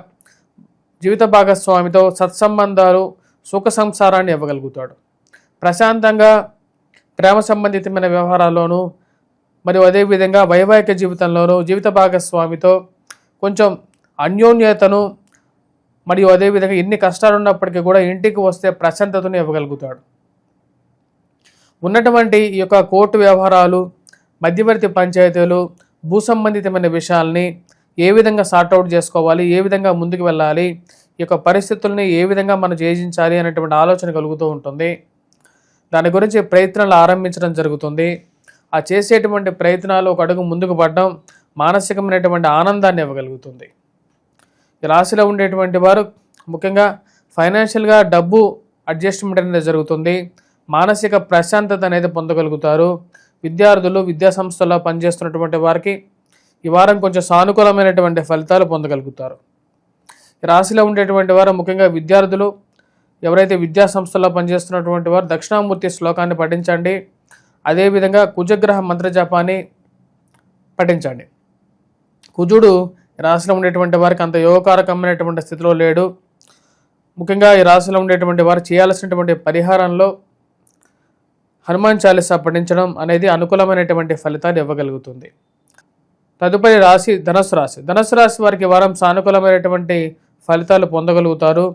జీవిత భాగస్వామితో సత్సంబంధాలు, సుఖ సంసారాన్ని ఇవ్వగలుగుతాడు. ప్రశాంతంగా ప్రేమ సంబంధితమైన వ్యవహారాల్లోనూ మరియు అదేవిధంగా వైవాహిక జీవితంలోనూ జీవిత భాగస్వామితో కొంచెం అన్యోన్యతను మరియు అదేవిధంగా ఎన్ని కష్టాలు ఉన్నప్పటికీ కూడా ఇంటికి వస్తే ప్రశాంతతను ఇవ్వగలుగుతాడు. ఉన్నటువంటి ఈ యొక్క కోర్టు వ్యవహారాలు, మధ్యవర్తి పంచాయతీలు, భూ సంబంధితమైన విషయాల్ని ఏ విధంగా సార్ట్అవుట్ చేసుకోవాలి, ఏ విధంగా ముందుకు వెళ్ళాలి, ఈ యొక్క పరిస్థితుల్ని ఏ విధంగా మనం చేయించాలి అనేటువంటి ఆలోచన కలుగుతూ ఉంటుంది. దాని గురించి ప్రయత్నాలు ఆరంభించడం జరుగుతుంది. ఆ చేసేటువంటి ప్రయత్నాలు ఒక అడుగు ముందుకు పడడం మానసికమైనటువంటి ఆనందాన్ని ఇవ్వగలుగుతుంది. ఈ రాశిలో ఉండేటువంటి వారు ముఖ్యంగా ఫైనాన్షియల్గా డబ్బు అడ్జస్ట్మెంట్ అనేది జరుగుతుంది. మానసిక ప్రశాంతత అనేది పొందగలుగుతారు. విద్యార్థులు, విద్యా సంస్థల్లో పనిచేస్తున్నటువంటి వారికి ఈ వారం కొంచెం సానుకూలమైనటువంటి ఫలితాలు పొందగలుగుతారు. ఈ రాశిలో ఉండేటువంటి వారు ముఖ్యంగా విద్యార్థులు ఎవరైతే విద్యా సంస్థల్లో పనిచేస్తున్నటువంటి వారు దక్షిణామూర్తి శ్లోకాన్ని పఠించండి. అదేవిధంగా కుజగ్రహ మంత్రజపాన్ని పఠించండి. కుజుడు ఈ రాశిలో ఉండేటువంటి వారికి అంత యోగకారకమైనటువంటి స్థితిలో లేడు. ముఖ్యంగా ఈ రాశిలో ఉండేటువంటి వారు చేయాల్సినటువంటి పరిహారంలో హనుమాన్ చాలీసా పఠించడం అనేది అనుకూలమైనటువంటి ఫలితాలు ఇవ్వగలుగుతుంది. తదుపరి రాశి ధనుసు రాశి. ధనుసు రాశి వారికి వారం సానుకూలమైనటువంటి ఫలితాలు పొందగలుగుతారు.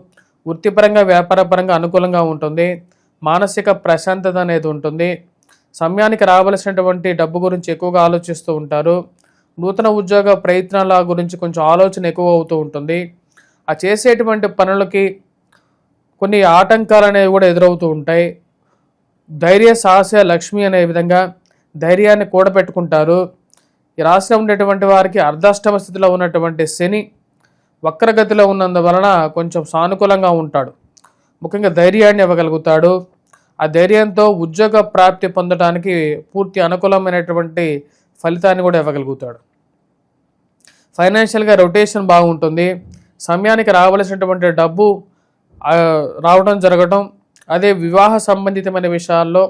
వృత్తిపరంగా, వ్యాపారపరంగా అనుకూలంగా ఉంటుంది. మానసిక ప్రశాంతత అనేది ఉంటుంది. సమయానికి రావలసినటువంటి డబ్బు గురించి ఎక్కువగా ఆలోచిస్తూ ఉంటారు. నూతన ఉద్యోగ ప్రయత్నాల గురించి కొంచెం ఆలోచన ఎక్కువ అవుతూ ఉంటుంది. ఆ చేసేటువంటి పనులకి కొన్ని ఆటంకాలు అనేవి కూడా ఎదురవుతూ ఉంటాయి. ధైర్య సాహస లక్ష్మి అనే విధంగా ధైర్యాన్ని కూడబెట్టుకుంటారు. ఈ రాశిలో ఉండేటువంటి వారికి అర్ధాష్టమ స్థితిలో ఉన్నటువంటి శని వక్రగతిలో ఉన్నందువలన కొంచెం సానుకూలంగా ఉంటాడు. ముఖ్యంగా ధైర్యాన్ని ఇవ్వగలుగుతాడు. ఆ ధైర్యంతో ఉద్యోగ ప్రాప్తి పొందడానికి పూర్తి అనుకూలమైనటువంటి ఫలితాన్ని కూడా ఇవ్వగలుగుతాడు. ఫైనాన్షియల్గా రొటేషన్ బాగుంటుంది. సమయానికి రావలసినటువంటి డబ్బు రావడం జరగడం, అదే వివాహ సంబంధితమైన విషయాల్లో,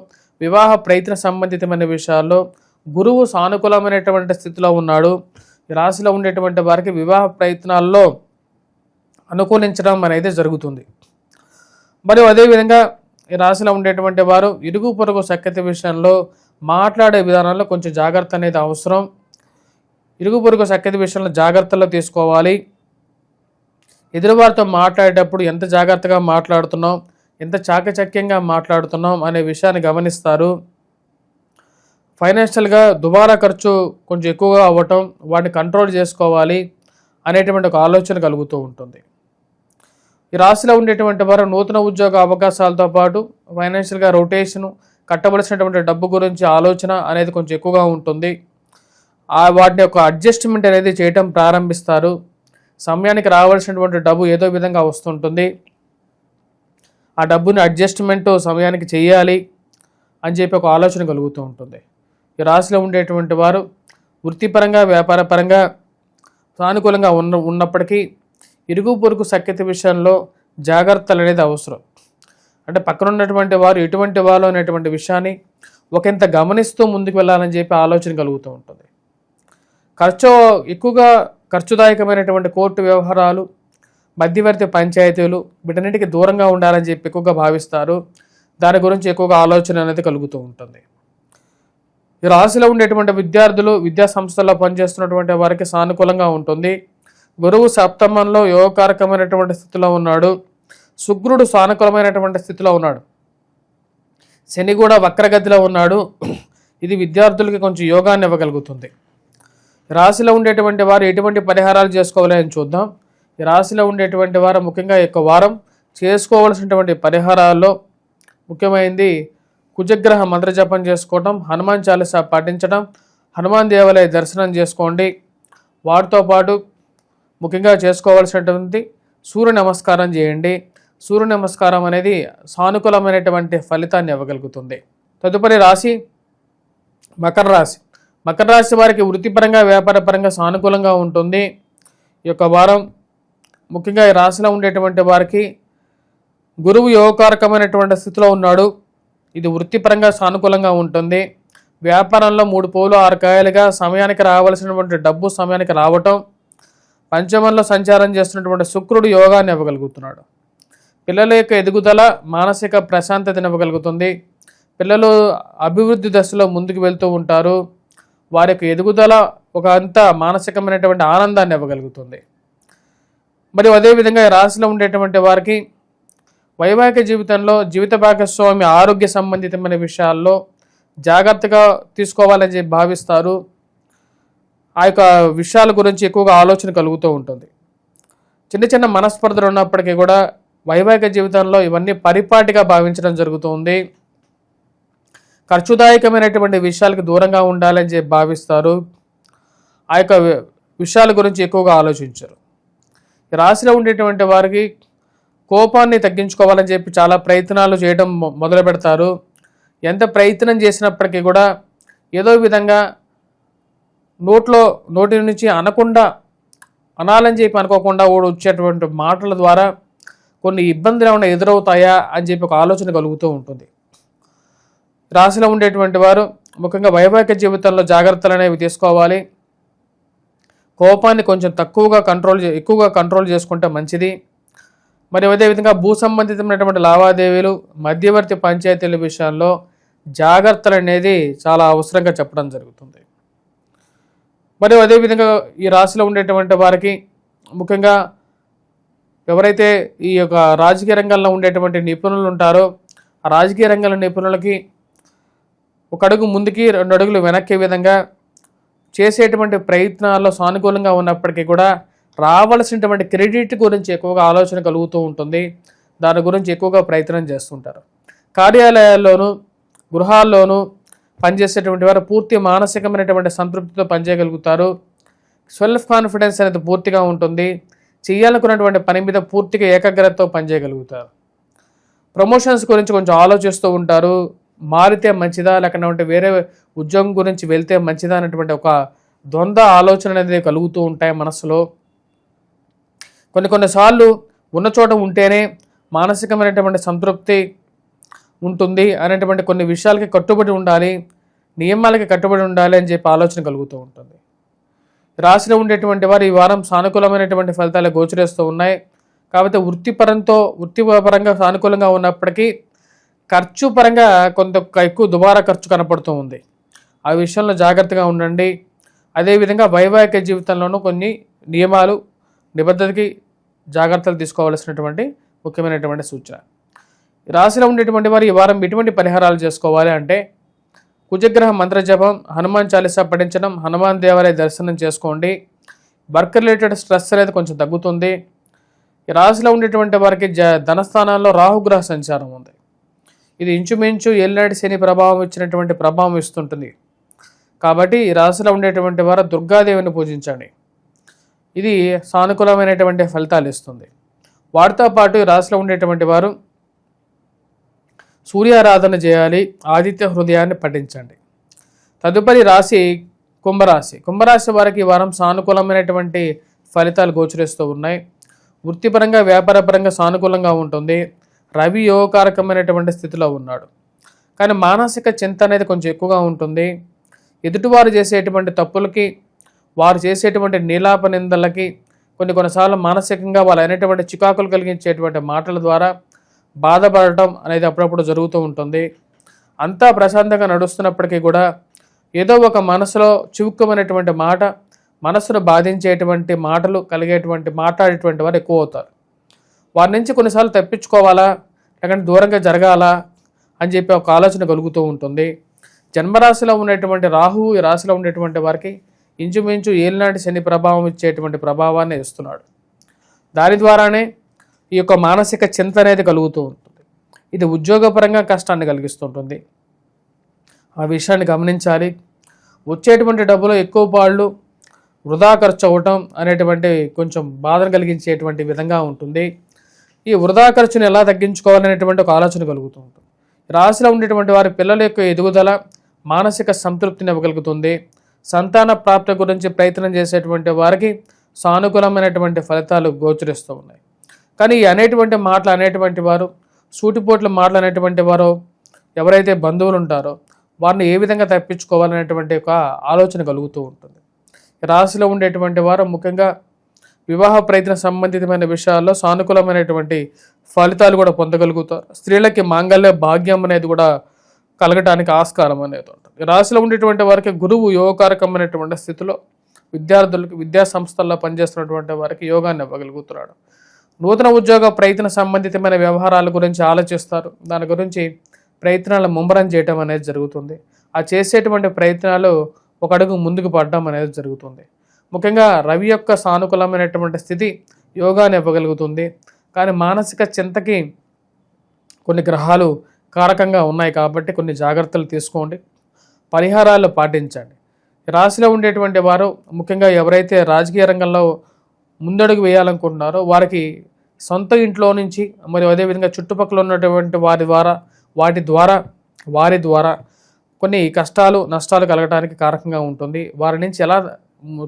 వివాహ ప్రయత్న సంబంధితమైన విషయాల్లో గురువు సానుకూలమైనటువంటి స్థితిలో ఉన్నాడు. ఈ రాశిలో ఉండేటువంటి వారికి వివాహ ప్రయత్నాల్లో అనుకూలించడం అనేది జరుగుతుంది. మరియు అదేవిధంగా ఈ రాశిలో ఉండేటువంటి వారు ఇరుగు పొరుగు సఖ్యత విషయంలో మాట్లాడే విధానంలో కొంచెం జాగ్రత్త అనేది అవసరం. ఇరుగు పొరుగు సఖ్యత విషయంలో జాగ్రత్తలు తీసుకోవాలి. ఎదురువారితో మాట్లాడేటప్పుడు ఎంత జాగ్రత్తగా మాట్లాడుతున్నాం, ఎంత చాకచక్యంగా మాట్లాడుతున్నాం అనే విషయాన్ని గమనిస్తారు. ఫైనాన్షియల్గా దుబారా ఖర్చు కొంచెం ఎక్కువగా అవ్వటం, వాటిని కంట్రోల్ చేసుకోవాలి అనేటువంటి ఒక ఆలోచన కలుగుతూ ఉంటుంది. ఈ రాశిలో ఉండేటువంటి వారు నూతన ఉద్యోగ అవకాశాలతో పాటు ఫైనాన్షియల్గా రొటేషను, కట్టవలసినటువంటి డబ్బు గురించి ఆలోచన అనేది కొంచెం ఎక్కువగా ఉంటుంది. వాటిని యొక్క అడ్జస్ట్మెంట్ అనేది చేయటం ప్రారంభిస్తారు. సమయానికి రావాల్సినటువంటి డబ్బు ఏదో విధంగా వస్తుంటుంది. ఆ డబ్బుని అడ్జస్ట్మెంట్ సమయానికి చేయాలి అని చెప్పి ఒక ఆలోచన కలుగుతూ ఉంటుంది. ఈ రాశిలో ఉండేటువంటి వారు వృత్తిపరంగా, వ్యాపారపరంగా సానుకూలంగా ఉన్నప్పటికీ ఇరుగు పొరుగు సఖ్యత విషయంలో జాగ్రత్తలు అనేది అవసరం. అంటే పక్కన ఉన్నటువంటి వారు ఎటువంటి వాళ్ళు అనేటువంటి విషయాన్ని ఒకంత గమనిస్తూ ముందుకు వెళ్ళాలని చెప్పి ఆలోచన కలుగుతూ ఉంటుంది. ఎక్కువగా ఖర్చుదాయకమైనటువంటి కోర్టు వ్యవహారాలు, మధ్యవర్తి పంచాయతీలు వీటన్నిటికీ దూరంగా ఉండాలని చెప్పి ఎక్కువగా భావిస్తారు. దాని గురించి ఎక్కువగా ఆలోచన అనేది కలుగుతూ ఉంటుంది. ఈ రాశిలో ఉండేటువంటి విద్యార్థులు, విద్యా సంస్థల్లో పనిచేస్తున్నటువంటి వారికి సానుకూలంగా ఉంటుంది. గురువు సప్తమంలో యోగకారకమైనటువంటి స్థితిలో ఉన్నాడు. శుక్రుడు సానుకూలమైనటువంటి స్థితిలో ఉన్నాడు. శని కూడా వక్రగతిలో ఉన్నాడు. ఇది విద్యార్థులకి కొంచెం యోగాన్ని ఇవ్వగలుగుతుంది. రాశిలో ఉండేటువంటి వారు ఎటువంటి పరిహారాలు చేసుకోవాలి అని చూద్దాం. ఈ రాశిలో ఉండేటువంటి వారు ముఖ్యంగా ఈ యొక్క వారం చేసుకోవాల్సినటువంటి పరిహారాల్లో ముఖ్యమైనది కుజగ్రహ మంత్రజపం చేసుకోవటం, హనుమాన్ చాలీసా పాటించడం, హనుమాన్ దేవాలయ దర్శనం చేసుకోండి. వాటితో పాటు ముఖ్యంగా చేసుకోవాల్సినటువంటి సూర్య నమస్కారం చేయండి. సూర్య నమస్కారం అనేది సానుకూలమైనటువంటి ఫలితాన్ని ఇవ్వగలుగుతుంది. తదుపరి రాశి మకర రాశి. మకర రాశి వారికి వృత్తిపరంగా, వ్యాపారపరంగా సానుకూలంగా ఉంటుంది. ఈ యొక్క వారం ముఖ్యంగా ఈ రాశిలో ఉండేటువంటి వారికి గురువు యోగకారకమైనటువంటి స్థితిలో ఉన్నాడు. ఇది వృత్తిపరంగా సానుకూలంగా ఉంటుంది. వ్యాపారంలో 3 పూలు 6 కాయలుగా సమయానికి రావాల్సినటువంటి డబ్బు సమయానికి రావటం, పంచమంలో సంచారం చేస్తున్నటువంటి శుక్రుడు యోగాన్ని ఇవ్వగలుగుతున్నాడు. పిల్లల యొక్క ఎదుగుదల మానసిక ప్రశాంతతను ఇవ్వగలుగుతుంది. పిల్లలు అభివృద్ధి దశలో ముందుకు వెళ్తూ ఉంటారు. వారి యొక్క ఎదుగుదల ఒక అంత మానసికమైనటువంటి ఆనందాన్ని ఇవ్వగలుగుతుంది. మరియు అదేవిధంగా ఈ రాశిలో ఉండేటువంటి వారికి వైవాహిక జీవితంలో జీవిత భాగస్వామి ఆరోగ్య సంబంధితమైన విషయాల్లో జాగ్రత్తగా తీసుకోవాలని చెప్పి భావిస్తారు. ఆ యొక్క విషయాల గురించి ఎక్కువగా ఆలోచన కలుగుతూ ఉంటుంది. చిన్న చిన్న మనస్పర్ధలు ఉన్నప్పటికీ కూడా వైవాహిక జీవితంలో ఇవన్నీ పరిపాటిగా భావించడం జరుగుతుంది. ఖర్చుదాయకమైనటువంటి విషయాలకు దూరంగా ఉండాలని చెప్పి భావిస్తారు. ఆ యొక్క విషయాల గురించి ఎక్కువగా ఆలోచించరు. ఈ రాశిలో ఉండేటువంటి వారికి కోపాన్ని తగ్గించుకోవాలని చెప్పి చాలా ప్రయత్నాలు చేయడం మొదలు పెడతారు. ఎంత ప్రయత్నం చేసినప్పటికీ కూడా ఏదో విధంగా నోటి నుంచి అనాలని చెప్పి అనుకోకుండా వచ్చేటువంటి మాటల ద్వారా కొన్ని ఇబ్బందులు ఏమైనా ఎదురవుతాయా అని చెప్పి ఒక ఆలోచన కలుగుతూ ఉంటుంది. రాశిలో ఉండేటువంటి వారు ముఖ్యంగా వైవాహిక జీవితంలో జాగ్రత్తలు అనేవి తీసుకోవాలి. కోపాన్ని కొంచెం ఎక్కువగా కంట్రోల్ చేసుకుంటే మంచిది. మరి అదేవిధంగా భూ సంబంధితమైనటువంటి లావాదేవీలు, మధ్యవర్తి పంచాయతీల విషయాల్లో జాగ్రత్తలు అనేది చాలా అవసరంగా చెప్పడం జరుగుతుంది. మరియు అదేవిధంగా ఈ రాశిలో ఉండేటువంటి వారికి ముఖ్యంగా ఎవరైతే ఈ యొక్క రాజకీయ రంగంలో ఉండేటువంటి నిపుణులు ఉంటారో ఆ రాజకీయ రంగంలో నిపుణులకి ఒక అడుగు ముందుకి 2 అడుగులు వెనక్కి విధంగా చేసేటువంటి ప్రయత్నాల్లో సానుకూలంగా ఉన్నప్పటికీ కూడా రావాల్సినటువంటి క్రెడిట్ గురించి ఎక్కువగా ఆలోచన కలుగుతూ ఉంటుంది. దాని గురించి ఎక్కువగా ప్రయత్నం చేస్తుంటారు. కార్యాలయాల్లోనూ గృహాల్లోనూ పనిచేసేటువంటి వారు పూర్తి మానసికమైనటువంటి సంతృప్తితో పనిచేయగలుగుతారు. సెల్ఫ్ కాన్ఫిడెన్స్ అనేది పూర్తిగా ఉంటుంది. చేయాలనుకున్నటువంటి పని మీద పూర్తిగా ఏకాగ్రతతో పనిచేయగలుగుతారు. ప్రమోషన్స్ గురించి కొంచెం ఆలోచిస్తూ ఉంటారు. మారితే మంచిదా లేకపోతే వేరే ఉద్యోగం గురించి వెళ్తే మంచిదా అనేటువంటి ఒక ద్వంద్వ ఆలోచన అనేది కలుగుతూ ఉంటాయి మనసులో. కొన్నిసార్లు ఉన్న చోట ఉంటేనే మానసికమైనటువంటి సంతృప్తి ఉంటుంది అనేటువంటి కొన్ని విషయాలకి కట్టుబడి ఉండాలి, నియమాలకి కట్టుబడి ఉండాలి అని చెప్పి ఆలోచన కలుగుతూ ఉంటుంది. రాశిలో ఉండేటువంటి వారు ఈ వారం సానుకూలమైనటువంటి ఫలితాలు గోచరిస్తూ ఉన్నాయి. కాబట్టి వృత్తిపరంగా సానుకూలంగా ఉన్నప్పటికీ ఖర్చు పరంగా కొంత ఎక్కువ దుబారా ఖర్చు కనపడుతూ ఉంది. ఆ విషయంలో జాగ్రత్తగా ఉండండి. అదేవిధంగా వైవాహిక జీవితంలోనూ కొన్ని నియమాలు, నిబద్ధతకి జాగ్రత్తలు తీసుకోవాల్సినటువంటి ముఖ్యమైనటువంటి సూచన. రాశిలో ఉండేటువంటి వారు ఈ వారం ఎటువంటి పరిహారాలు చేసుకోవాలి అంటే కుజగ్రహ మంత్రజపం, హనుమాన్ చాలీసా పఠించడం, హనుమాన్ దేవాలయ దర్శనం చేసుకోండి. వర్క్ రిలేటెడ్ స్ట్రెస్ అనేది కొంచెం తగ్గుతుంది. ఈ రాశిలో ఉండేటువంటి వారికి ధనస్థానాల్లో రాహుగ్రహ సంచారం ఉంది. ఇది ఇంచుమించు ఏలినాటి శని ప్రభావం ఇచ్చినటువంటి ప్రభావం ఇస్తుంటుంది. కాబట్టి ఈ రాశిలో ఉండేటువంటి వారు దుర్గాదేవిని పూజించండి. ఇది సానుకూలమైనటువంటి ఫలితాలు ఇస్తుంది. వాటితో పాటు ఈ రాశిలో ఉండేటువంటి వారు సూర్యారాధన చేయాలి, ఆదిత్య హృదయాన్ని పఠించండి. తదుపరి రాశి కుంభరాశి. కుంభరాశి వారికి ఈ వారం సానుకూలమైనటువంటి ఫలితాలు గోచరిస్తూ ఉన్నాయి. వృత్తిపరంగా వ్యాపారపరంగా సానుకూలంగా ఉంటుంది. రవి యోగకారకమైనటువంటి స్థితిలో ఉన్నాడు. కానీ మానసిక చింత అనేది కొంచెం ఎక్కువగా ఉంటుంది. ఎదుటివారు చేసేటువంటి తప్పులకి, వారు చేసేటువంటి నీలాప నిందలకి కొన్నిసార్లు మానసికంగా వాళ్ళు అయినటువంటి చికాకులు కలిగించేటువంటి మాటల ద్వారా బాధపడటం అనేది అప్పుడప్పుడు జరుగుతూ ఉంటుంది. అంతా ప్రశాంతంగా నడుస్తున్నప్పటికీ కూడా ఏదో ఒక మనసులో చివుక్కమైనటువంటి మాట, మనసును బాధించేటువంటి మాటలు మాట్లాడేటువంటి వారు ఎక్కువ అవుతారు. వారి నుంచి కొన్నిసార్లు తప్పించుకోవాలా లేకంటే దూరంగా జరగాలా అని చెప్పి ఒక ఆలోచన కలుగుతూ ఉంటుంది. జన్మరాశిలో ఉన్నటువంటి రాహువు ఈ రాశిలో ఉండేటువంటి వారికి ఇంచుమించు ఏలినాటి శని ప్రభావం ఇచ్చేటువంటి ప్రభావాన్ని ఇస్తున్నాడు. దాని ద్వారానే ఈ యొక్క మానసిక చింత అనేది కలుగుతూ ఉంటుంది. ఇది ఉద్యోగపరంగా కష్టాన్ని కలిగిస్తుంటుంది. ఆ విషయాన్ని గమనించాలి. వచ్చేటువంటి డబ్బులో ఎక్కువ పాళ్ళు వృధా ఖర్చు అవ్వటం అనేటువంటి కొంచెం బాధను కలిగించేటువంటి విధంగా ఉంటుంది. ఈ వృధా ఖర్చుని ఎలా తగ్గించుకోవాలనేటువంటి ఒక ఆలోచన కలుగుతూ ఉంటుంది. రాశిలో ఉండేటువంటి వారి పిల్లల యొక్క ఎదుగుదల మానసిక సంతృప్తిని ఇవ్వగలుగుతుంది. సంతాన ప్రాప్తి గురించి ప్రయత్నం చేసేటువంటి వారికి సానుకూలమైనటువంటి ఫలితాలు గోచరిస్తూ ఉన్నాయి. కానీ అనేటువంటి వారు సూటిపోట్ల మాటలు అనేటువంటి వారు ఎవరైతే బంధువులు ఉంటారో వారిని ఏ విధంగా తప్పించుకోవాలనేటువంటి ఒక ఆలోచన కలుగుతూ ఉంటుంది. రాశిలో ఉండేటువంటి వారు ముఖ్యంగా వివాహ ప్రయత్న సంబంధితమైన విషయాల్లో సానుకూలమైనటువంటి ఫలితాలు కూడా పొందగలుగుతారు. స్త్రీలకి మాంగళ్య భాగ్యం అనేది కూడా కలగటానికి ఆస్కారం అనేది ఉంటుంది. రాశిలో ఉండేటువంటి వారికి గురువు యోగకారకమైనటువంటి స్థితిలో విద్యార్థులకు, విద్యా సంస్థల్లో పనిచేస్తున్నటువంటి వారికి యోగాన్ని ఇవ్వగలుగుతున్నాడు. నూతన ఉద్యోగ ప్రయత్న సంబంధితమైన వ్యవహారాల గురించి ఆలోచిస్తారు. దాని గురించి ప్రయత్నాలు ముమ్మరం చేయటం అనేది జరుగుతుంది. ఆ చేసేటువంటి ప్రయత్నాలు ఒక అడుగు ముందుకు పడడం అనేది జరుగుతుంది. ముఖ్యంగా రవి యొక్క సానుకూలమైనటువంటి స్థితి యోగాన్ని ఇవ్వగలుగుతుంది. కానీ మానసిక చింతకి కొన్ని గ్రహాలు కారకంగా ఉన్నాయి కాబట్టి కొన్ని జాగ్రత్తలు తీసుకోండి, పరిహారాలు పాటించండి. రాశిలో ఉండేటువంటి వారు ముఖ్యంగా ఎవరైతే రాజకీయ రంగంలో ముందడుగు వేయాలనుకుంటున్నారో వారికి సొంత ఇంట్లో నుంచి మరియు అదేవిధంగా చుట్టుపక్కల ఉన్నటువంటి వారి ద్వారా కొన్ని కష్టాలు నష్టాలు కలగడానికి కారకంగా ఉంటుంది. వారి నుంచి ఎలా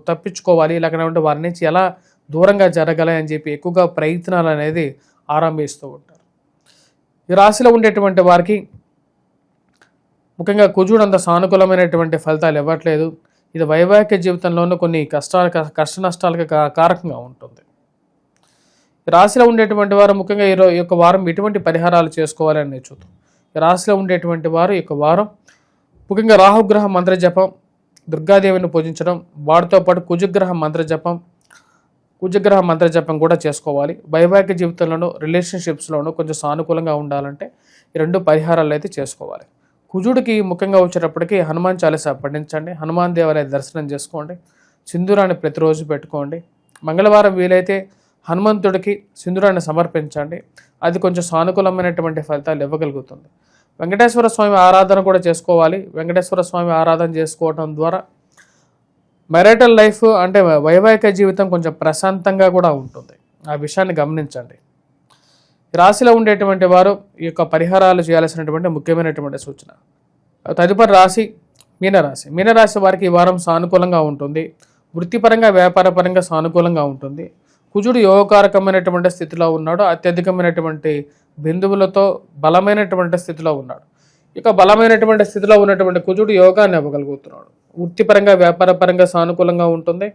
తప్పించుకోవాలి, లేకపోతే వారి నుంచి ఎలా దూరంగా జరగాలి అని చెప్పి ఎక్కువగా ప్రయత్నాలు అనేది ఆరంభిస్తూ ఉంటారు. ఈ రాశిలో ఉండేటువంటి వారికి ముఖ్యంగా కుజుడు అంత సానుకూలమైనటువంటి ఫలితాలు ఇవ్వట్లేదు. ఇది వైవాహిక జీవితంలోనూ కొన్ని కష్ట నష్టాలకు కారకంగా ఉంటుంది. ఈ రాశిలో ఉండేటువంటి వారు ముఖ్యంగా ఈ యొక్క వారం ఎటువంటి పరిహారాలు చేసుకోవాలని చూద్దాం. ఈ రాశిలో ఉండేటువంటి వారు ఈ యొక్క వారం ముఖ్యంగా రాహుగ్రహ మంత్రజపం, దుర్గాదేవిని పూజించడం, వాటితో పాటు కుజగ్రహ మంత్రజపం కూడా చేసుకోవాలి. వైవాహిక జీవితంలోనూ రిలేషన్షిప్స్లోనూ కొంచెం సానుకూలంగా ఉండాలంటే ఈ రెండు పరిహారాలు అయితే చేసుకోవాలి. కుజుడికి ముఖ్యంగా వచ్చేటప్పటికి హనుమాన్ చాలీసా పఠించండి, హనుమాన్ దేవాలయ దర్శనం చేసుకోండి, సింధూరాన్ని ప్రతిరోజు పెట్టుకోండి. మంగళవారం వీలైతే హనుమంతుడికి సింధూరాన్ని సమర్పించండి. అది కొంచెం సానుకూలమైనటువంటి ఫలితాలు ఇవ్వగలుగుతుంది. వెంకటేశ్వర స్వామి ఆరాధన కూడా చేసుకోవాలి. వెంకటేశ్వర స్వామి ఆరాధన చేసుకోవడం ద్వారా మ్యారిటల్ లైఫ్ అంటే వైవాహిక జీవితం కొంచెం ప్రశాంతంగా కూడా ఉంటుంది. ఆ విషయాన్ని గమనించండి. రాశిలో ఉండేటువంటి వారు ఈ యొక్క పరిహారాలు చేయాల్సినటువంటి ముఖ్యమైనటువంటి సూచన. తదుపరి రాశి మీనరాశి. మీనరాశి వారికి ఈ వారం సానుకూలంగా ఉంటుంది. వృత్తిపరంగా వ్యాపారపరంగా సానుకూలంగా ఉంటుంది. కుజుడు యోగకారకమైనటువంటి స్థితిలో ఉన్నాడు. అత్యధికమైనటువంటి బిందువులతో బలమైనటువంటి స్థితిలో ఉన్నాడు. ఇక బలమైనటువంటి స్థితిలో ఉన్నటువంటి కుజుడు యోగాన్ని ఇవ్వగలుగుతున్నాడు. వృత్తిపరంగా వ్యాపారపరంగా సానుకూలంగా ఉంటుంది.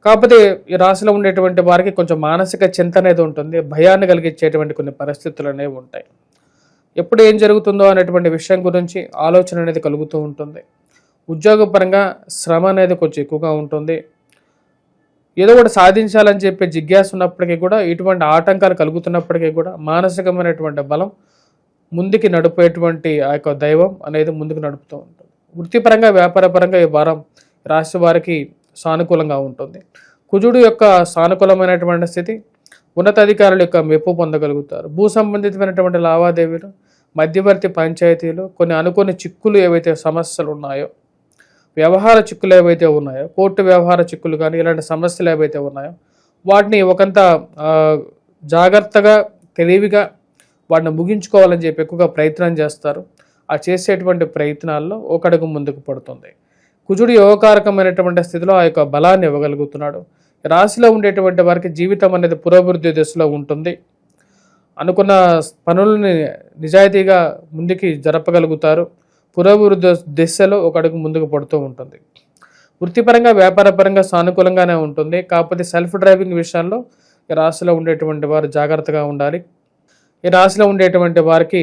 కాకపోతే ఈ రాశిలో ఉండేటువంటి వారికి కొంచెం మానసిక చింత అనేది ఉంటుంది. భయాన్ని కలిగించేటువంటి కొన్ని పరిస్థితులు అనేవి ఉంటాయి. ఎప్పుడు ఏం జరుగుతుందో అనేటువంటి విషయం గురించి ఆలోచన అనేది కలుగుతూ ఉంటుంది. ఉద్యోగపరంగా శ్రమ అనేది కొంచెం ఎక్కువగా ఉంటుంది. ఏదో ఒకటి సాధించాలని చెప్పి జిజ్ఞాస ఉన్నప్పటికీ కూడా ఇటువంటి ఆటంకాలు కలుగుతున్నప్పటికీ కూడా మానసికమైనటువంటి బలం ముందుకి నడిపేటువంటి ఆ యొక్క దైవం అనేది ముందుకు నడుపుతూ ఉంటుంది. వృత్తిపరంగా వ్యాపారపరంగా ఈ వారం రాశి వారికి సానుకూలంగా ఉంటుంది. కుజుడు యొక్క సానుకూలమైనటువంటి స్థితి ఉన్నతాధికారుల యొక్క మెప్పు పొందగలుగుతారు. భూ సంబంధితమైనటువంటి లావాదేవీలు, మధ్యవర్తి పంచాయతీలు, కొన్ని అనుకోని చిక్కులు ఏవైతే సమస్యలు ఉన్నాయో, వ్యవహార చిక్కులు ఏవైతే ఉన్నాయో, కోర్టు వ్యవహార చిక్కులు కానీ ఇలాంటి సమస్యలు ఏవైతే ఉన్నాయో వాటిని ఒకంత జాగ్రత్తగా తెలివిగా వాటిని ముగించుకోవాలని చెప్పి ఎక్కువగా ప్రయత్నం చేస్తారు. ఆ చేసేటువంటి ప్రయత్నాల్లో ఒక అడుగు ముందుకు పడుతుంది. కుజుడు యోగకారకమైనటువంటి స్థితిలో ఆ యొక్క బలాన్ని ఇవ్వగలుగుతున్నాడు. రాశిలో ఉండేటువంటి వారికి జీవితం అనేది పురోభివృద్ధి దశలో ఉంటుంది. అనుకున్న పనులని నిజాయితీగా ముందుకి జరపగలుగుతారు. పురోభివృద్ధి దిశలో ఒక అడుగు ముందుకు పడుతూ ఉంటుంది. వృత్తిపరంగా వ్యాపారపరంగా సానుకూలంగానే ఉంటుంది. కాకపోతే సెల్ఫ్ డ్రైవింగ్ విషయాల్లో ఈ రాశిలో ఉండేటువంటి వారు జాగ్రత్తగా ఉండాలి. ఈ రాశిలో ఉండేటువంటి వారికి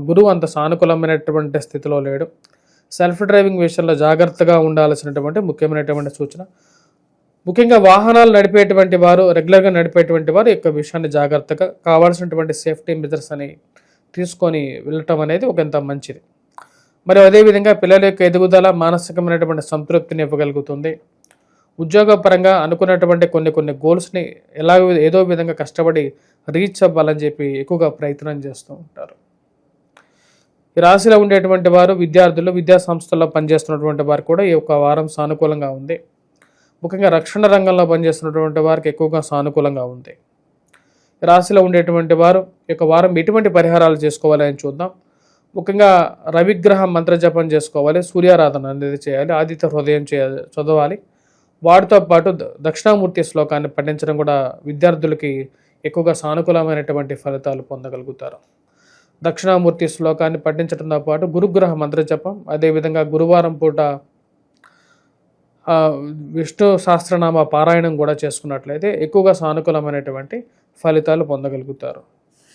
గురువు అంత సానుకూలమైనటువంటి స్థితిలో లేడు. సెల్ఫ్ డ్రైవింగ్ విషయంలో జాగ్రత్తగా ఉండాల్సినటువంటి ముఖ్యమైనటువంటి సూచన. ముఖ్యంగా వాహనాలు నడిపేటువంటి వారు, రెగ్యులర్గా నడిపేటువంటి వారు ఈ యొక్క విషయాన్ని జాగ్రత్తగా కావాల్సినటువంటి సేఫ్టీ మెజర్స్ అని తీసుకొని వెళ్ళటం అనేది ఒకంత మంచిది. మరి అదేవిధంగా పిల్లల యొక్క ఎదుగుదల మానసికమైనటువంటి సంతృప్తిని ఇవ్వగలుగుతుంది. ఉద్యోగపరంగా అనుకున్నటువంటి కొన్ని గోల్స్ని ఏదో విధంగా కష్టపడి రీచ్ అవ్వాలని చెప్పి ఎక్కువగా ప్రయత్నం చేస్తూ ఉంటారు. ఈ రాశిలో ఉండేటువంటి వారు విద్యార్థులు, విద్యా సంస్థల్లో పనిచేస్తున్నటువంటి వారు కూడా ఈ యొక్క వారం సానుకూలంగా ఉంది. ముఖ్యంగా రక్షణ రంగంలో పనిచేస్తున్నటువంటి వారికి ఎక్కువగా సానుకూలంగా ఉంది. ఈ రాశిలో ఉండేటువంటి వారు ఈ యొక్క వారం ఎటువంటి పరిహారాలు చేసుకోవాలని చూద్దాం. ముఖ్యంగా రవిగ్రహ మంత్రజపం చేసుకోవాలి, సూర్యారాధన అనేది చేయాలి, ఆదిత్య హృదయం చదవాలి. వాటితో పాటు దక్షిణామూర్తి శ్లోకాన్ని పఠించడం కూడా విద్యార్థులకి ఎక్కువగా సానుకూలమైనటువంటి ఫలితాలు పొందగలుగుతారు. దక్షిణామూర్తి శ్లోకాన్ని పఠించడంతో పాటు గురుగ్రహ మంత్రజపం, అదేవిధంగా గురువారం పూట విష్ణు సహస్రనామ పారాయణం కూడా చేసుకున్నట్లయితే ఎక్కువగా సానుకూలమైనటువంటి ఫలితాలు పొందగలుగుతారు.